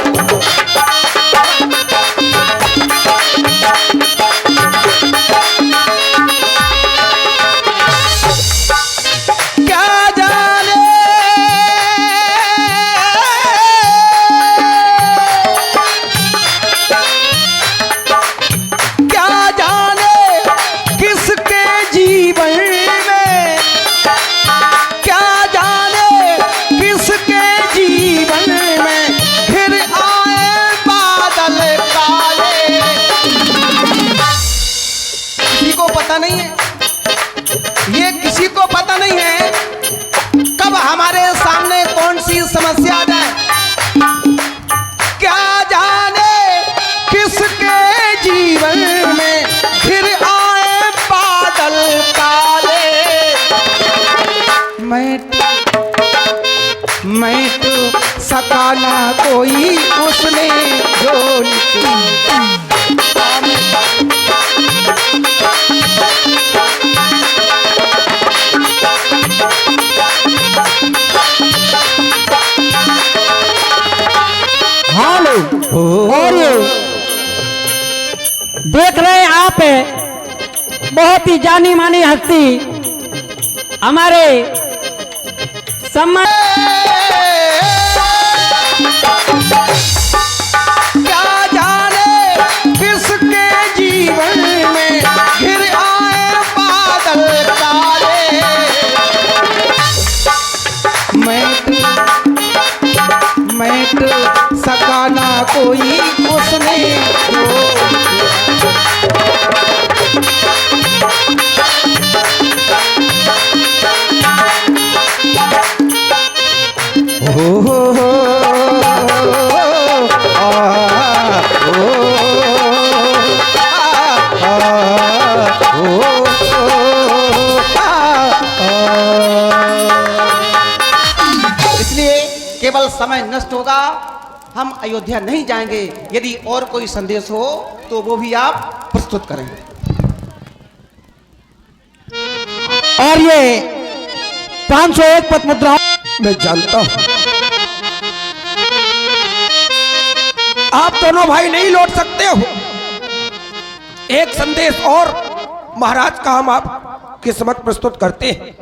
नहीं है, ये किसी को पता नहीं है कब हमारे सामने कौन सी समस्या आ जाए। क्या जाने किसके जीवन में फिर आए बादल काले। मैट सकाना कोई उसने जो लिखा। और ये देख रहे हैं आप बहुत ही जानी मानी हस्ती हमारे सम्मान। क्या जाने किसके जीवन में फिर आए बादल काले। मैट सकाना कोई उसने इसलिए केवल समय नष्ट होगा, हम अयोध्या नहीं जाएंगे। यदि और कोई संदेश हो तो वो भी आप प्रस्तुत करें। और ये 501 पद मुद्राओं मैं जानता हूं आप दोनों भाई नहीं लौट सकते हो। एक संदेश और महाराज का हम आपके समक्ष प्रस्तुत करते हैं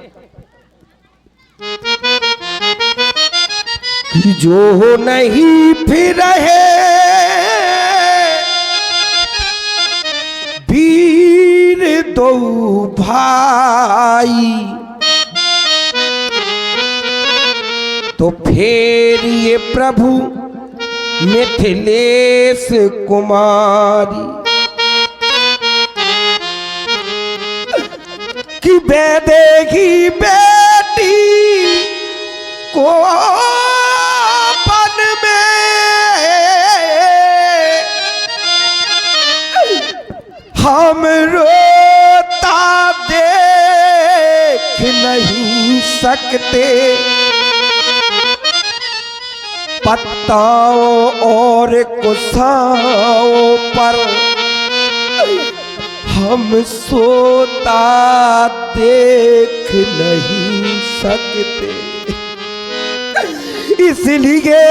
कि जो नहीं फिर रहे वीर दो भाई, तो फिर ये प्रभु मिथिलेश कुमारी कि वैदेही बेटी को पन में हम रोता देख नहीं सकते, पत्ताओं और कुसाओं पर हम सोता देख नहीं सकते, इसलिए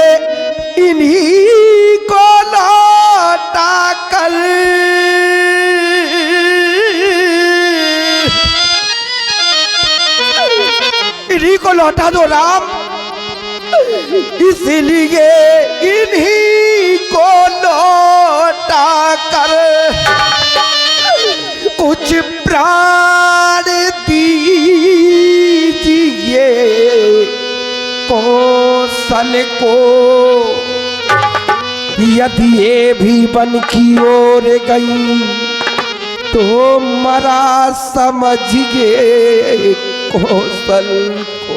इन्हीं को लौटा कर इन्हीं को लौटा दो राम, इसलिए इन्हीं को लौटा कर कुछ प्राण दीजिए कौशल को, यदि ये भी वन की ओर गई तो मरा समझिए कौशल को।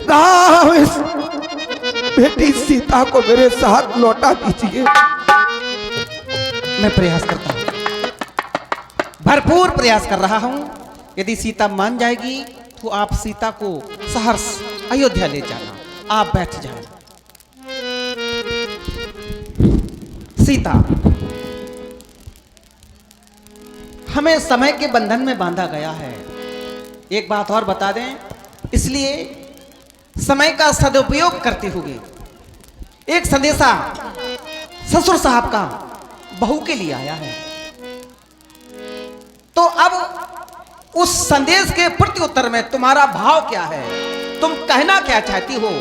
राम इस बेटी सीता को मेरे साथ लौटा दीजिए। मैं प्रयास करता हूं, भरपूर प्रयास कर रहा हूं। यदि सीता मान जाएगी तो आप सीता को सहर्ष अयोध्या ले जाना। आप बैठ जाना। सीता, हमें समय के बंधन में बांधा गया है। एक बात और बता दें, इसलिए समय का सदुपयोग करते हुए एक संदेशा ससुर साहब का बहू के लिए आया है। तो अब उस संदेश के प्रति उत्तर में तुम्हारा भाव क्या है? तुम कहना क्या चाहती हो?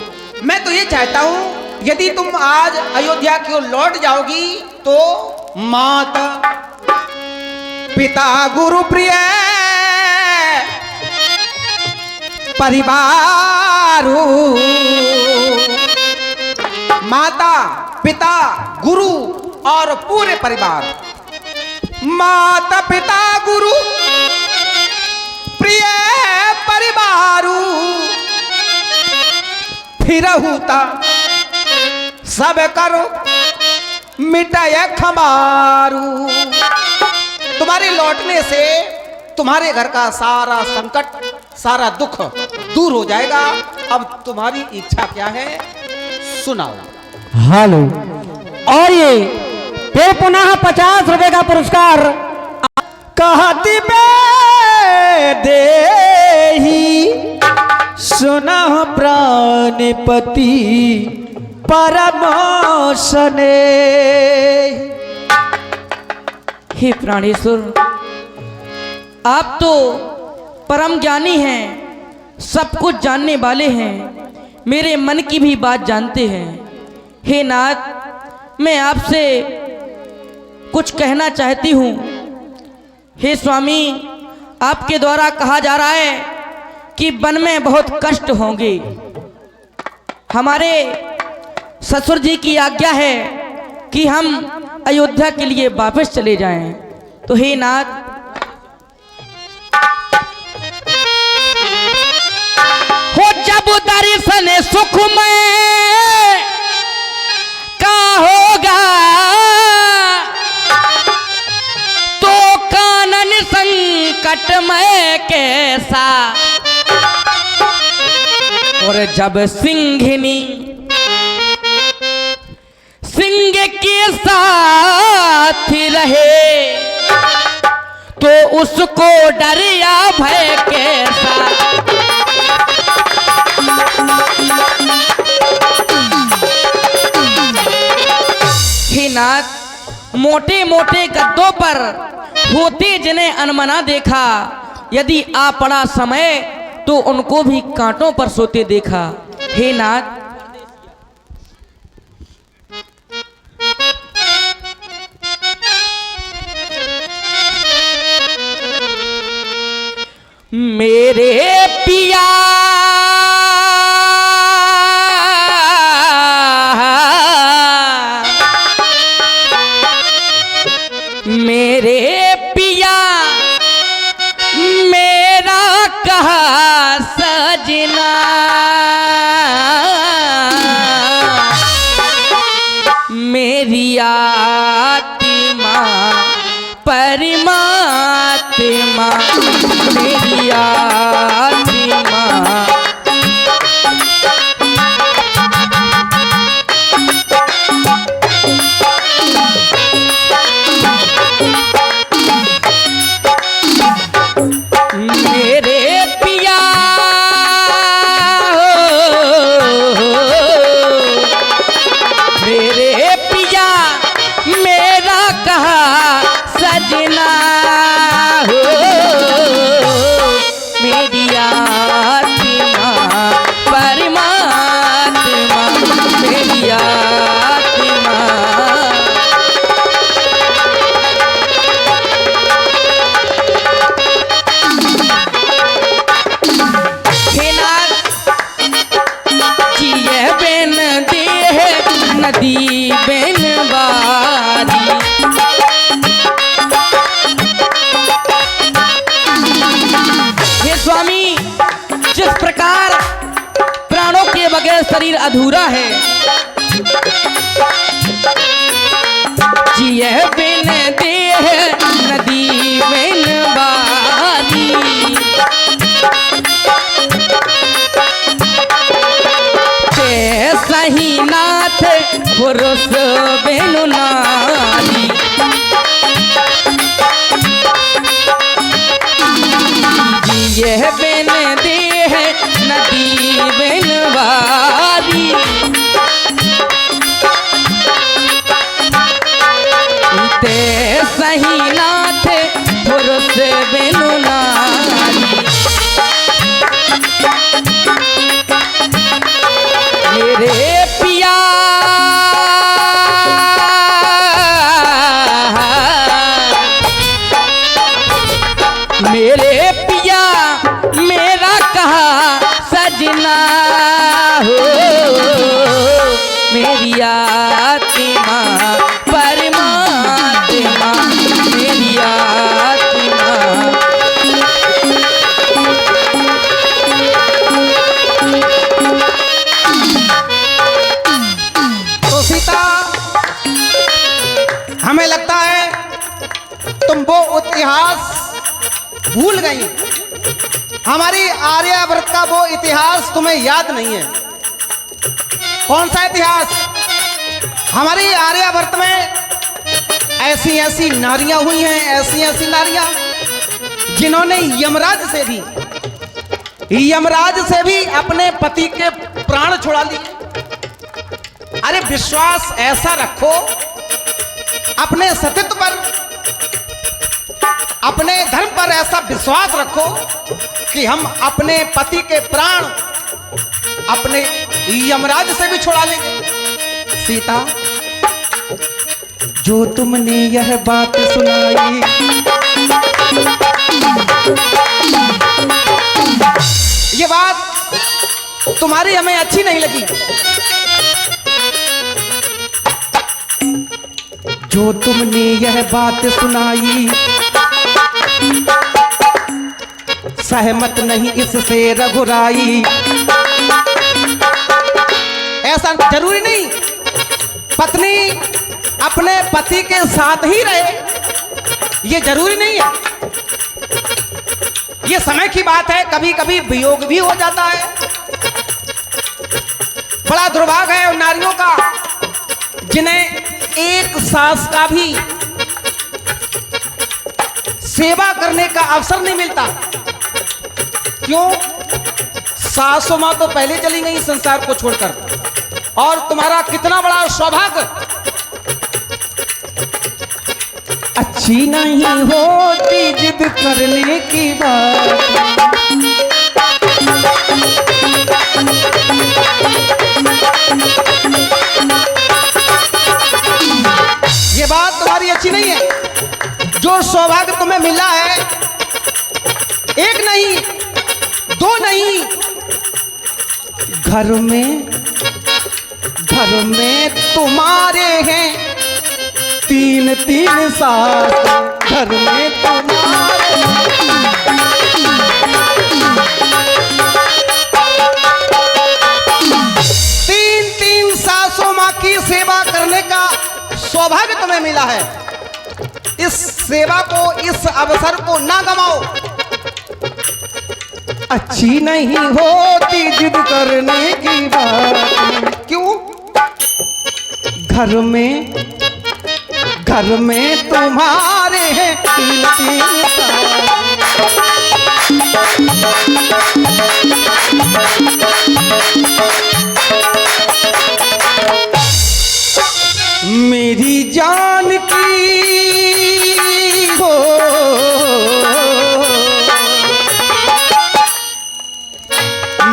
मैं तो ये चाहता हूं, यदि तुम आज अयोध्या की ओर लौट जाओगी तो माता पिता गुरु प्रिय परिवार, माता पिता गुरु और पूरे परिवार, माता पिता गुरु प्रिय परिवार, फिर होता सब करो मिटाए खमारू। तुम्हारे लौटने से तुम्हारे घर का सारा संकट, सारा दुख दूर हो जाएगा। अब तुम्हारी इच्छा क्या है, सुनाओ। हेलो, और ये फिर पुनः 50 रुपए का पुरस्कार कहती बे देही सुना प्राणपति परमोशने। हे प्राणेश्वर, आप तो परम ज्ञानी हैं, सब कुछ जानने वाले हैं, मेरे मन की भी बात जानते हैं। हे नाथ, मैं आपसे कुछ कहना चाहती हूँ। हे स्वामी, आपके द्वारा कहा जा रहा है कि वन में बहुत कष्ट होंगे। हमारे ससुर जी की आज्ञा है कि हम अयोध्या के लिए वापस चले जाएं। तो हे नाथ, हो जब दर्शन सुख में का होगा तो कानन संकट में कैसा, और जब सिंघनी सिंह के साथ रहे तो उसको डर या भय कैसा। नाथ, मोटे मोटे गद्दों पर होते जिन्हें अनमना देखा, यदि आ पड़ा समय तो उनको भी कांटों पर सोते देखा। हे नाथ, मेरे पिया मेरे पिया मेरा कहा सजना, मेरी आत्मा परमात्मा, मेरी आत्मा मेरे पिया मेरे पिया मेरा कहा सजना हो, मेरी आत्मा परमात्मा, मेरी आत्मा जिए बिन देह नदी बिन बारी, हे स्वामी, जिस प्रकार प्राणों के बगैर शरीर अधूरा है, जिए बिन देह नदी बिन बारी, सही नाथ पुरुष बिनु नारी, जिए बिन देह नदी बिन बारी, ते सही नाथ पुरुष बिनु नारी, मेरे पिया मेरे पिया मेरा कहा सजना हो, मेरी आत्मा परमात्मा, मेरी आत्मा हमें लगता है तुम वो इतिहास भूल गई। हमारी आर्यावर्त का वो इतिहास तुम्हें याद नहीं है। कौन सा इतिहास? हमारी आर्यावर्त में ऐसी ऐसी नारियां हुई हैं, ऐसी ऐसी नारियां जिन्होंने यमराज से भी अपने पति के प्राण छुड़ा लिए। अरे विश्वास ऐसा रखो अपने सतित्व पर, अपने धर्म पर ऐसा विश्वास रखो कि हम अपने पति के प्राण अपने यमराज से भी छुड़ा लेंगे। सीता, जो तुमने यह बात सुनाई, ये बात तुम्हारी हमें अच्छी नहीं लगी। जो तुमने यह बात सुनाई, सहमत नहीं इससे रघुराई। ऐसा जरूरी नहीं पत्नी अपने पति के साथ ही रहे, ये जरूरी नहीं है। ये समय की बात है, कभी कभी वियोग भी हो जाता है। बड़ा दुर्भाग्य है उन नारियों का जिन्हें एक सास का भी सेवा करने का अवसर नहीं मिलता। क्यों? सासू मां तो पहले चली गई संसार को छोड़कर, और तुम्हारा कितना बड़ा सौभाग्य अच्छी नहीं होती जिद करने की बात। ये बात तुम्हारी अच्छी नहीं है। जो सौभाग्य तुम्हें मिला है, एक नहीं दो नहीं, घर में तुम्हारे हैं तीन तीन सास, घर में तुम्हारे तीन तीन सासों माँ की सेवा करने का सौभाग्य तुम्हें मिला है। इस सेवा को, इस अवसर को ना गमाओ। अच्छी नहीं होती जिद करने की बात। क्यों? घर में तुम्हारे हैं तीन तीन सास। मेरी जान की हो,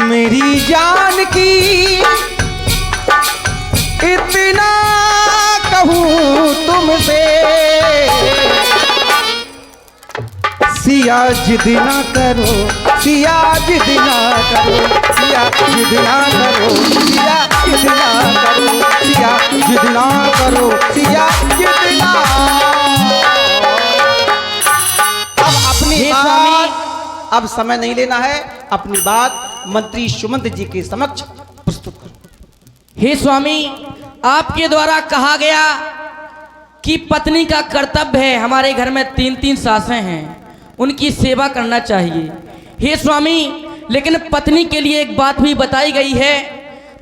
मेरी जान की इतना कहूँ तुमसे, सिया जिद ना करो, सिया जिद ना करो, सिया जिद ना करो, सिया जिद ना करो, सिया जिद ना करो, सिया जिद ना। अब अपनी हे बात, अब समय नहीं लेना है, अपनी बात मंत्री सुमंत जी के समक्ष प्रस्तुत करो। हे स्वामी, आपके द्वारा कहा गया कि पत्नी का कर्तव्य है, हमारे घर में तीन तीन सासें हैं, उनकी सेवा करना चाहिए। हे स्वामी, लेकिन पत्नी के लिए एक बात भी बताई गई है,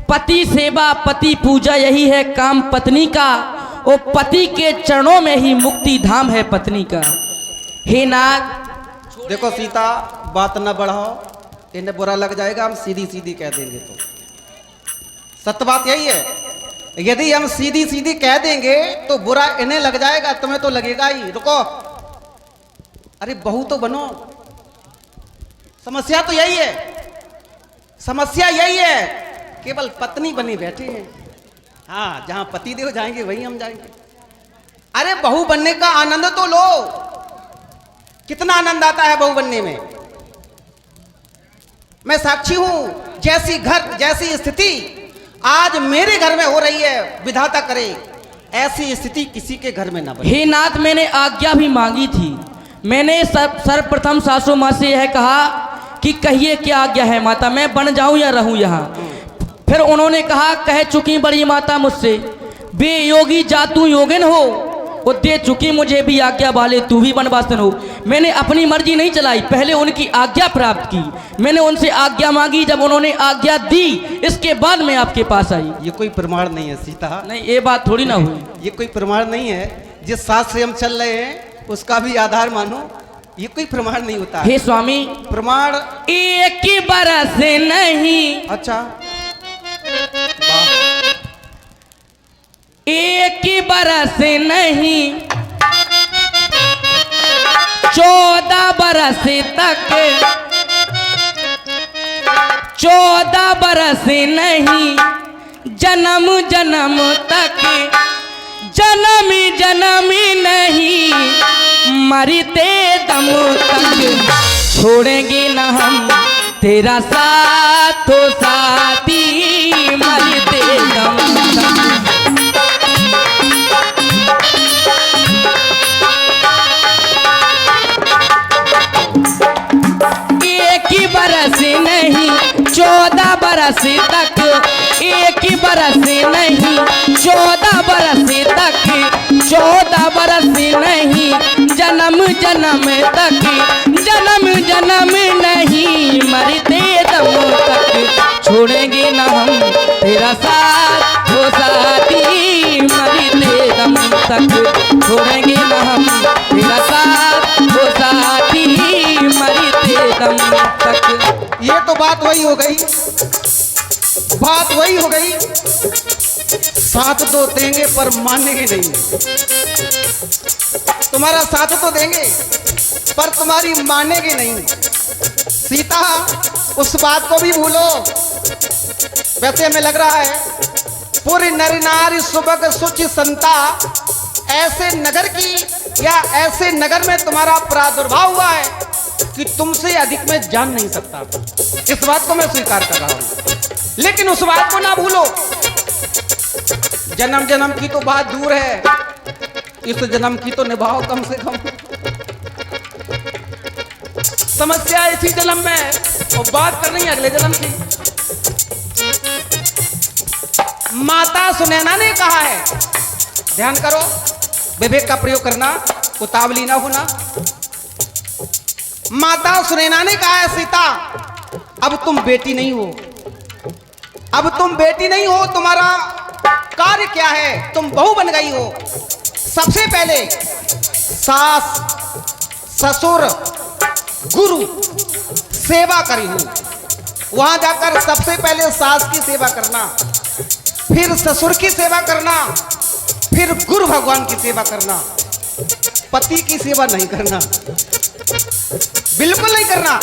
पति सेवा पति पूजा यही है काम पत्नी का, और पति के चरणों में ही मुक्ति धाम है पत्नी का। हे नाथ, देखो सीता, बात न बढ़ाओ, इन्हें बुरा लग जाएगा, हम सीधी सीधी कह देंगे तो। सत्य बात यही है, यदि हम सीधी सीधी कह देंगे तो बुरा इन्हें लग जाएगा, तुम्हें तो लगेगा ही। रुको, अरे बहू तो बनो। समस्या तो यही है, समस्या यही है, केवल पत्नी बने बैठे हैं। हाँ, जहां पति देव जाएंगे वहीं हम जाएंगे। अरे बहू बनने का आनंद तो लो, कितना आनंद आता है बहू बनने में। मैं साक्षी हूं, जैसी घर जैसी स्थिति आज मेरे घर में हो रही है, विधाता करे ऐसी स्थिति किसी के घर में ना बने। हे नाथ, मैंने आज्ञा भी मांगी थी। मैंने सर्वप्रथम सासू माँ से यह कहा कि कहिए क्या आज्ञा है माता, मैं बन जाऊं या रहूं यहाँ। फिर उन्होंने कहा, कह चुकी बड़ी माता मुझसे, बे योगी जा तू योगिन हो, वो दे चुकी मुझे भी आज्ञा वाले तू भी बनवासन हो। मैंने अपनी मर्जी नहीं चलाई, पहले उनकी आज्ञा प्राप्त की। मैंने उनसे आज्ञा मांगी, जब उन्होंने आज्ञा दी, इसके बाद मैं आपके पास आई। ये कोई प्रमाण नहीं है सीता, नहीं, ये बात थोड़ी ना हुई। ये कोई प्रमाण नहीं है। जिस साथ से हम चल रहे हैं उसका भी आधार मानो, ये कोई प्रमाण नहीं होता है। हे स्वामी, प्रमाण एक ही बरस नहीं, अच्छा, एक ही बरस नहीं, 14 बरस तक, 14 बरस नहीं, जन्म जन्म तक, जन्म जन्म नहीं, मरते दम तक छोड़ेंगे न हम तेरा साथ हो साथी, मरते दम तक। एक ही बरस नहीं, 14 बरस तक, एक ही बरस नहीं, 14 बरस तक, 14 बरस नहीं, जन्म जन्म तक, जन्म जन्म नहीं, मरते दम तक छोड़ेंगे न हम तेरा साथ हो साथी, मरते दम तक छोड़ेंगे न हम तेरा साथ हो साथी, मरते दम तक। ये तो बात वही हो गई, बात वही हो गई, साथ तो देंगे पर मानेंगे नहीं। तुम्हारा साथ तो देंगे पर तुम्हारी मानेंगे नहीं। सीता उस बात को भी भूलो। वैसे हमें लग रहा है पूरी नर नारी सुबह सुचि संता ऐसे नगर की या ऐसे नगर में तुम्हारा प्रादुर्भाव हुआ है कि तुमसे अधिक मैं जान नहीं सकता। इस बात को मैं स्वीकार कर रहा हूं, लेकिन उस बात को ना भूलो। जन्म जन्म की तो बात दूर है, इस जन्म की तो निभाओ कम से कम। समस्या इसी जन्म में है और बात कर रही है अगले जन्म की। माता सुनैना ने कहा है, ध्यान करो, विवेक का प्रयोग करना, उतावली ना होना। माता सुनैना ने कहा है, सीता अब तुम बेटी नहीं हो, अब तुम बेटी नहीं हो, तुम्हारा कार्य क्या है, तुम बहू बन गई हो। सबसे पहले सास ससुर गुरु सेवा करी हो, वहां जाकर सबसे पहले सास की सेवा करना, फिर ससुर की सेवा करना, फिर गुरु भगवान की सेवा करना। पति की सेवा नहीं करना, बिल्कुल नहीं करना।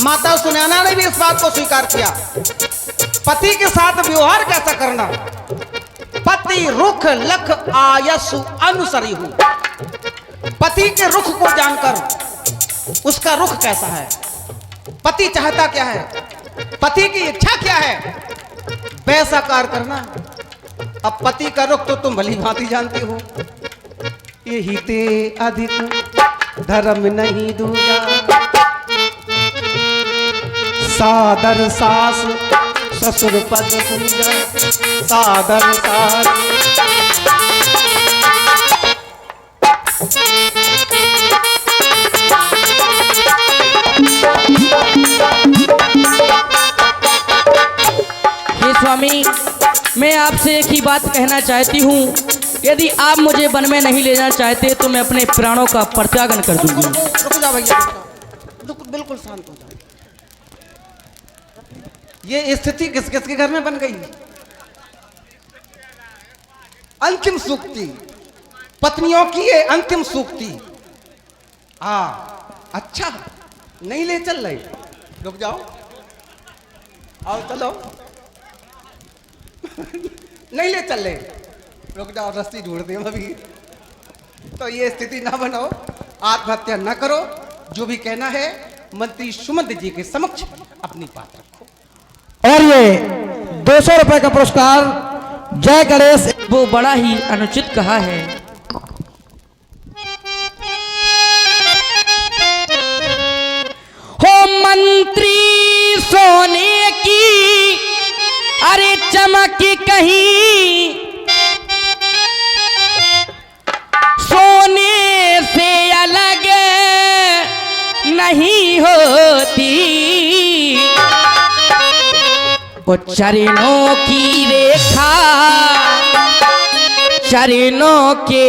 माता सुनैना ने भी इस बात को स्वीकार किया। पति के साथ व्यवहार कैसा करना, पति रुख लख आयसु अनुसरी हूं। पति के रुख को जानकर उसका रुख कैसा है, पति चाहता क्या है, पति की इच्छा क्या है, वैसा कार्य करना। अब पति का रुख तो तुम भली भांति जानते हो। यही ते अधिक धर्म नहीं दूजा, सादर सास ससुर पद पूजा, सादर सास। हे स्वामी, मैं आपसे एक ही बात कहना चाहती हूँ, यदि आप मुझे वन में नहीं ले जाना चाहते तो मैं अपने प्राणों का परित्यागन कर दूंगी। रुक जाओ भैया, बिल्कुल शांत हो जाओ। ये स्थिति किस किस के घर में बन गई? अंतिम सूक्ति, पत्नियों की ये अंतिम सूक्ति। हाँ अच्छा, नहीं ले चल रहे, रुक जाओ, आओ चलो। नहीं ले चल रहे, रुक जाओ, रस्सी ढूंढते हैं अभी। तो ये स्थिति ना बनाओ, आत्महत्या ना करो। जो भी कहना है मंत्री सुमंत जी के समक्ष अपनी बात रखो। और ये 200 रुपए का पुरस्कार जय गणेश। वो बड़ा ही अनुचित कहा है। हो मंत्री सोने की अरे चमक कहीं सोने से अलग नहीं होती, वो चरणों की रेखा चरणों के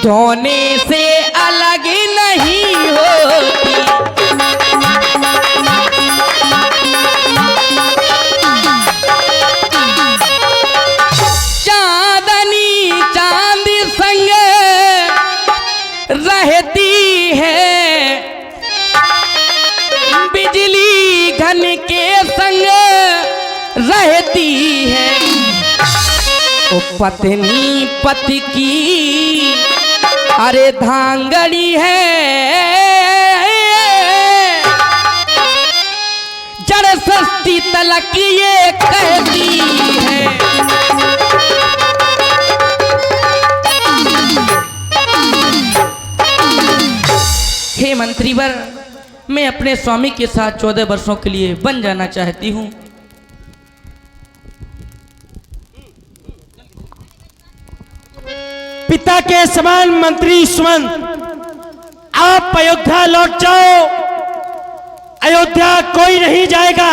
धोने से अलग नहीं होती। चांदनी चांद संग रहती है, बिजली घन के संग रहती है। ओ पत्नी पति की अरे धांगड़ी है, जड़ सस्ती तलक ये कहती है। हे मंत्रीवर, मैं अपने स्वामी के साथ 14 वर्षों के लिए बन जाना चाहती हूँ। पिता के समान मंत्री सुमंत, आप अयोध्या लौट जाओ। अयोध्या कोई नहीं जाएगा।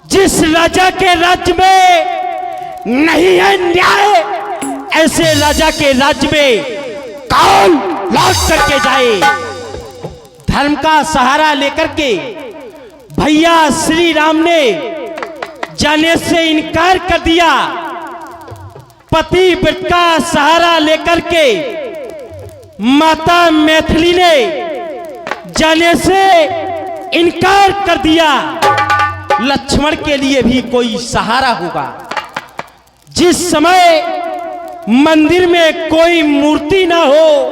जिस राजा के राज्य में नहीं है न्याय, ऐसे राजा के राज्य में कौन लौट करके जाए। धर्म का सहारा लेकर के भैया श्री राम ने जाने से इनकार कर दिया। पति व्रत का सहारा लेकर के माता मैथिली ने जाने से इनकार कर दिया। लक्ष्मण के लिए भी कोई सहारा होगा। जिस समय मंदिर में कोई मूर्ति ना हो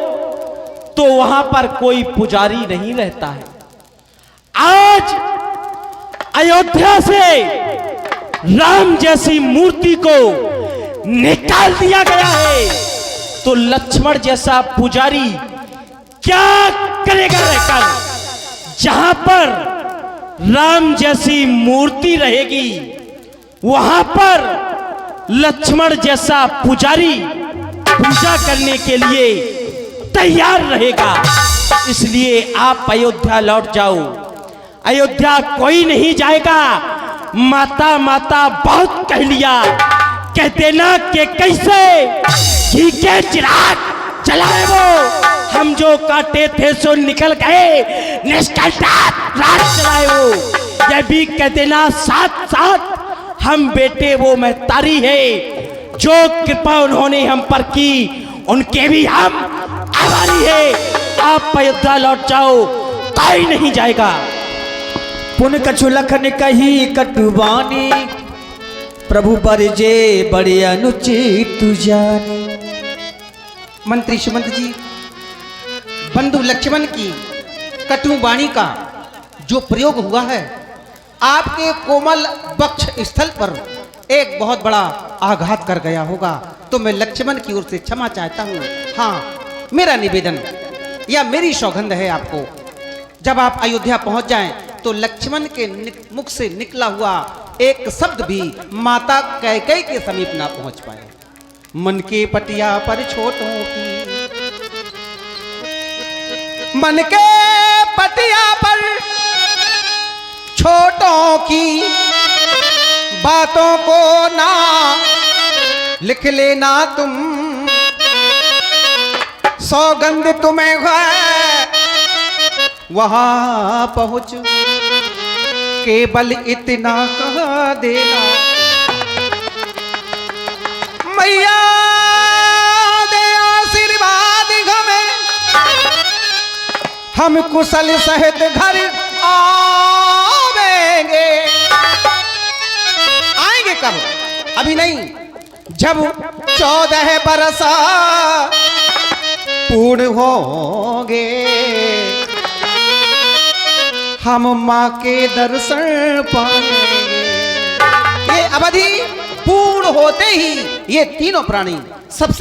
तो वहां पर कोई पुजारी नहीं रहता है। आज अयोध्या से राम जैसी मूर्ति को निकाल दिया गया है तो लक्ष्मण जैसा पुजारी क्या करेगा रहकर। जहां पर राम जैसी मूर्ति रहेगी वहां पर लक्ष्मण जैसा पुजारी पूजा करने के लिए तैयार रहेगा। इसलिए आप अयोध्या लौट जाओ। अयोध्या कोई नहीं जाएगा। माता माता बहुत कह लिया। कह देना कि कैसे घी के चिराग जलाए वो, हम जो काटे थे सो निकल गए, निष्कलटात रात चलाए वो। यह भी कह देना साथ साथ हम बेटे वो महतारी है, जो कृपा उन्होंने हम पर की उनके भी हम आभारी है। आप अयोध्या लौट जाओ, कोई नहीं जाएगा। पुन कछु लखन कही कटुबानी, प्रभु बरजे बड़े अनुचित जानी। मंत्री सुमंत जी, बंधु लक्ष्मण की कटु वाणी का जो प्रयोग हुआ है आपके कोमल वक्ष स्थल पर एक बहुत बड़ा आघात कर गया होगा, तो मैं लक्ष्मण की ओर से क्षमा चाहता हूँ। हाँ, मेरा निवेदन या मेरी सौगंध है आपको, जब आप अयोध्या पहुंच जाएं तो लक्ष्मण के मुख से निकला हुआ एक शब्द भी माता कैकेयी के समीप ना पहुंच पाए। मन के पटिया पर छोटों की, मन के पटिया पर छोटों की बातों को ना लिख लेना तुम, सौगंध तुम्हें है वहां पहुंच केवल इतना कह देना, मैया दे आशीर्वाद हमें, हम कुशल सहित घर आवेंगे। आएंगे कब? अभी नहीं, जब 14 बरस पूर्ण होंगे हम माँ के दर्शन पाएंगे। ये अवधि पूर्ण होते ही ये तीनों प्राणी सबसे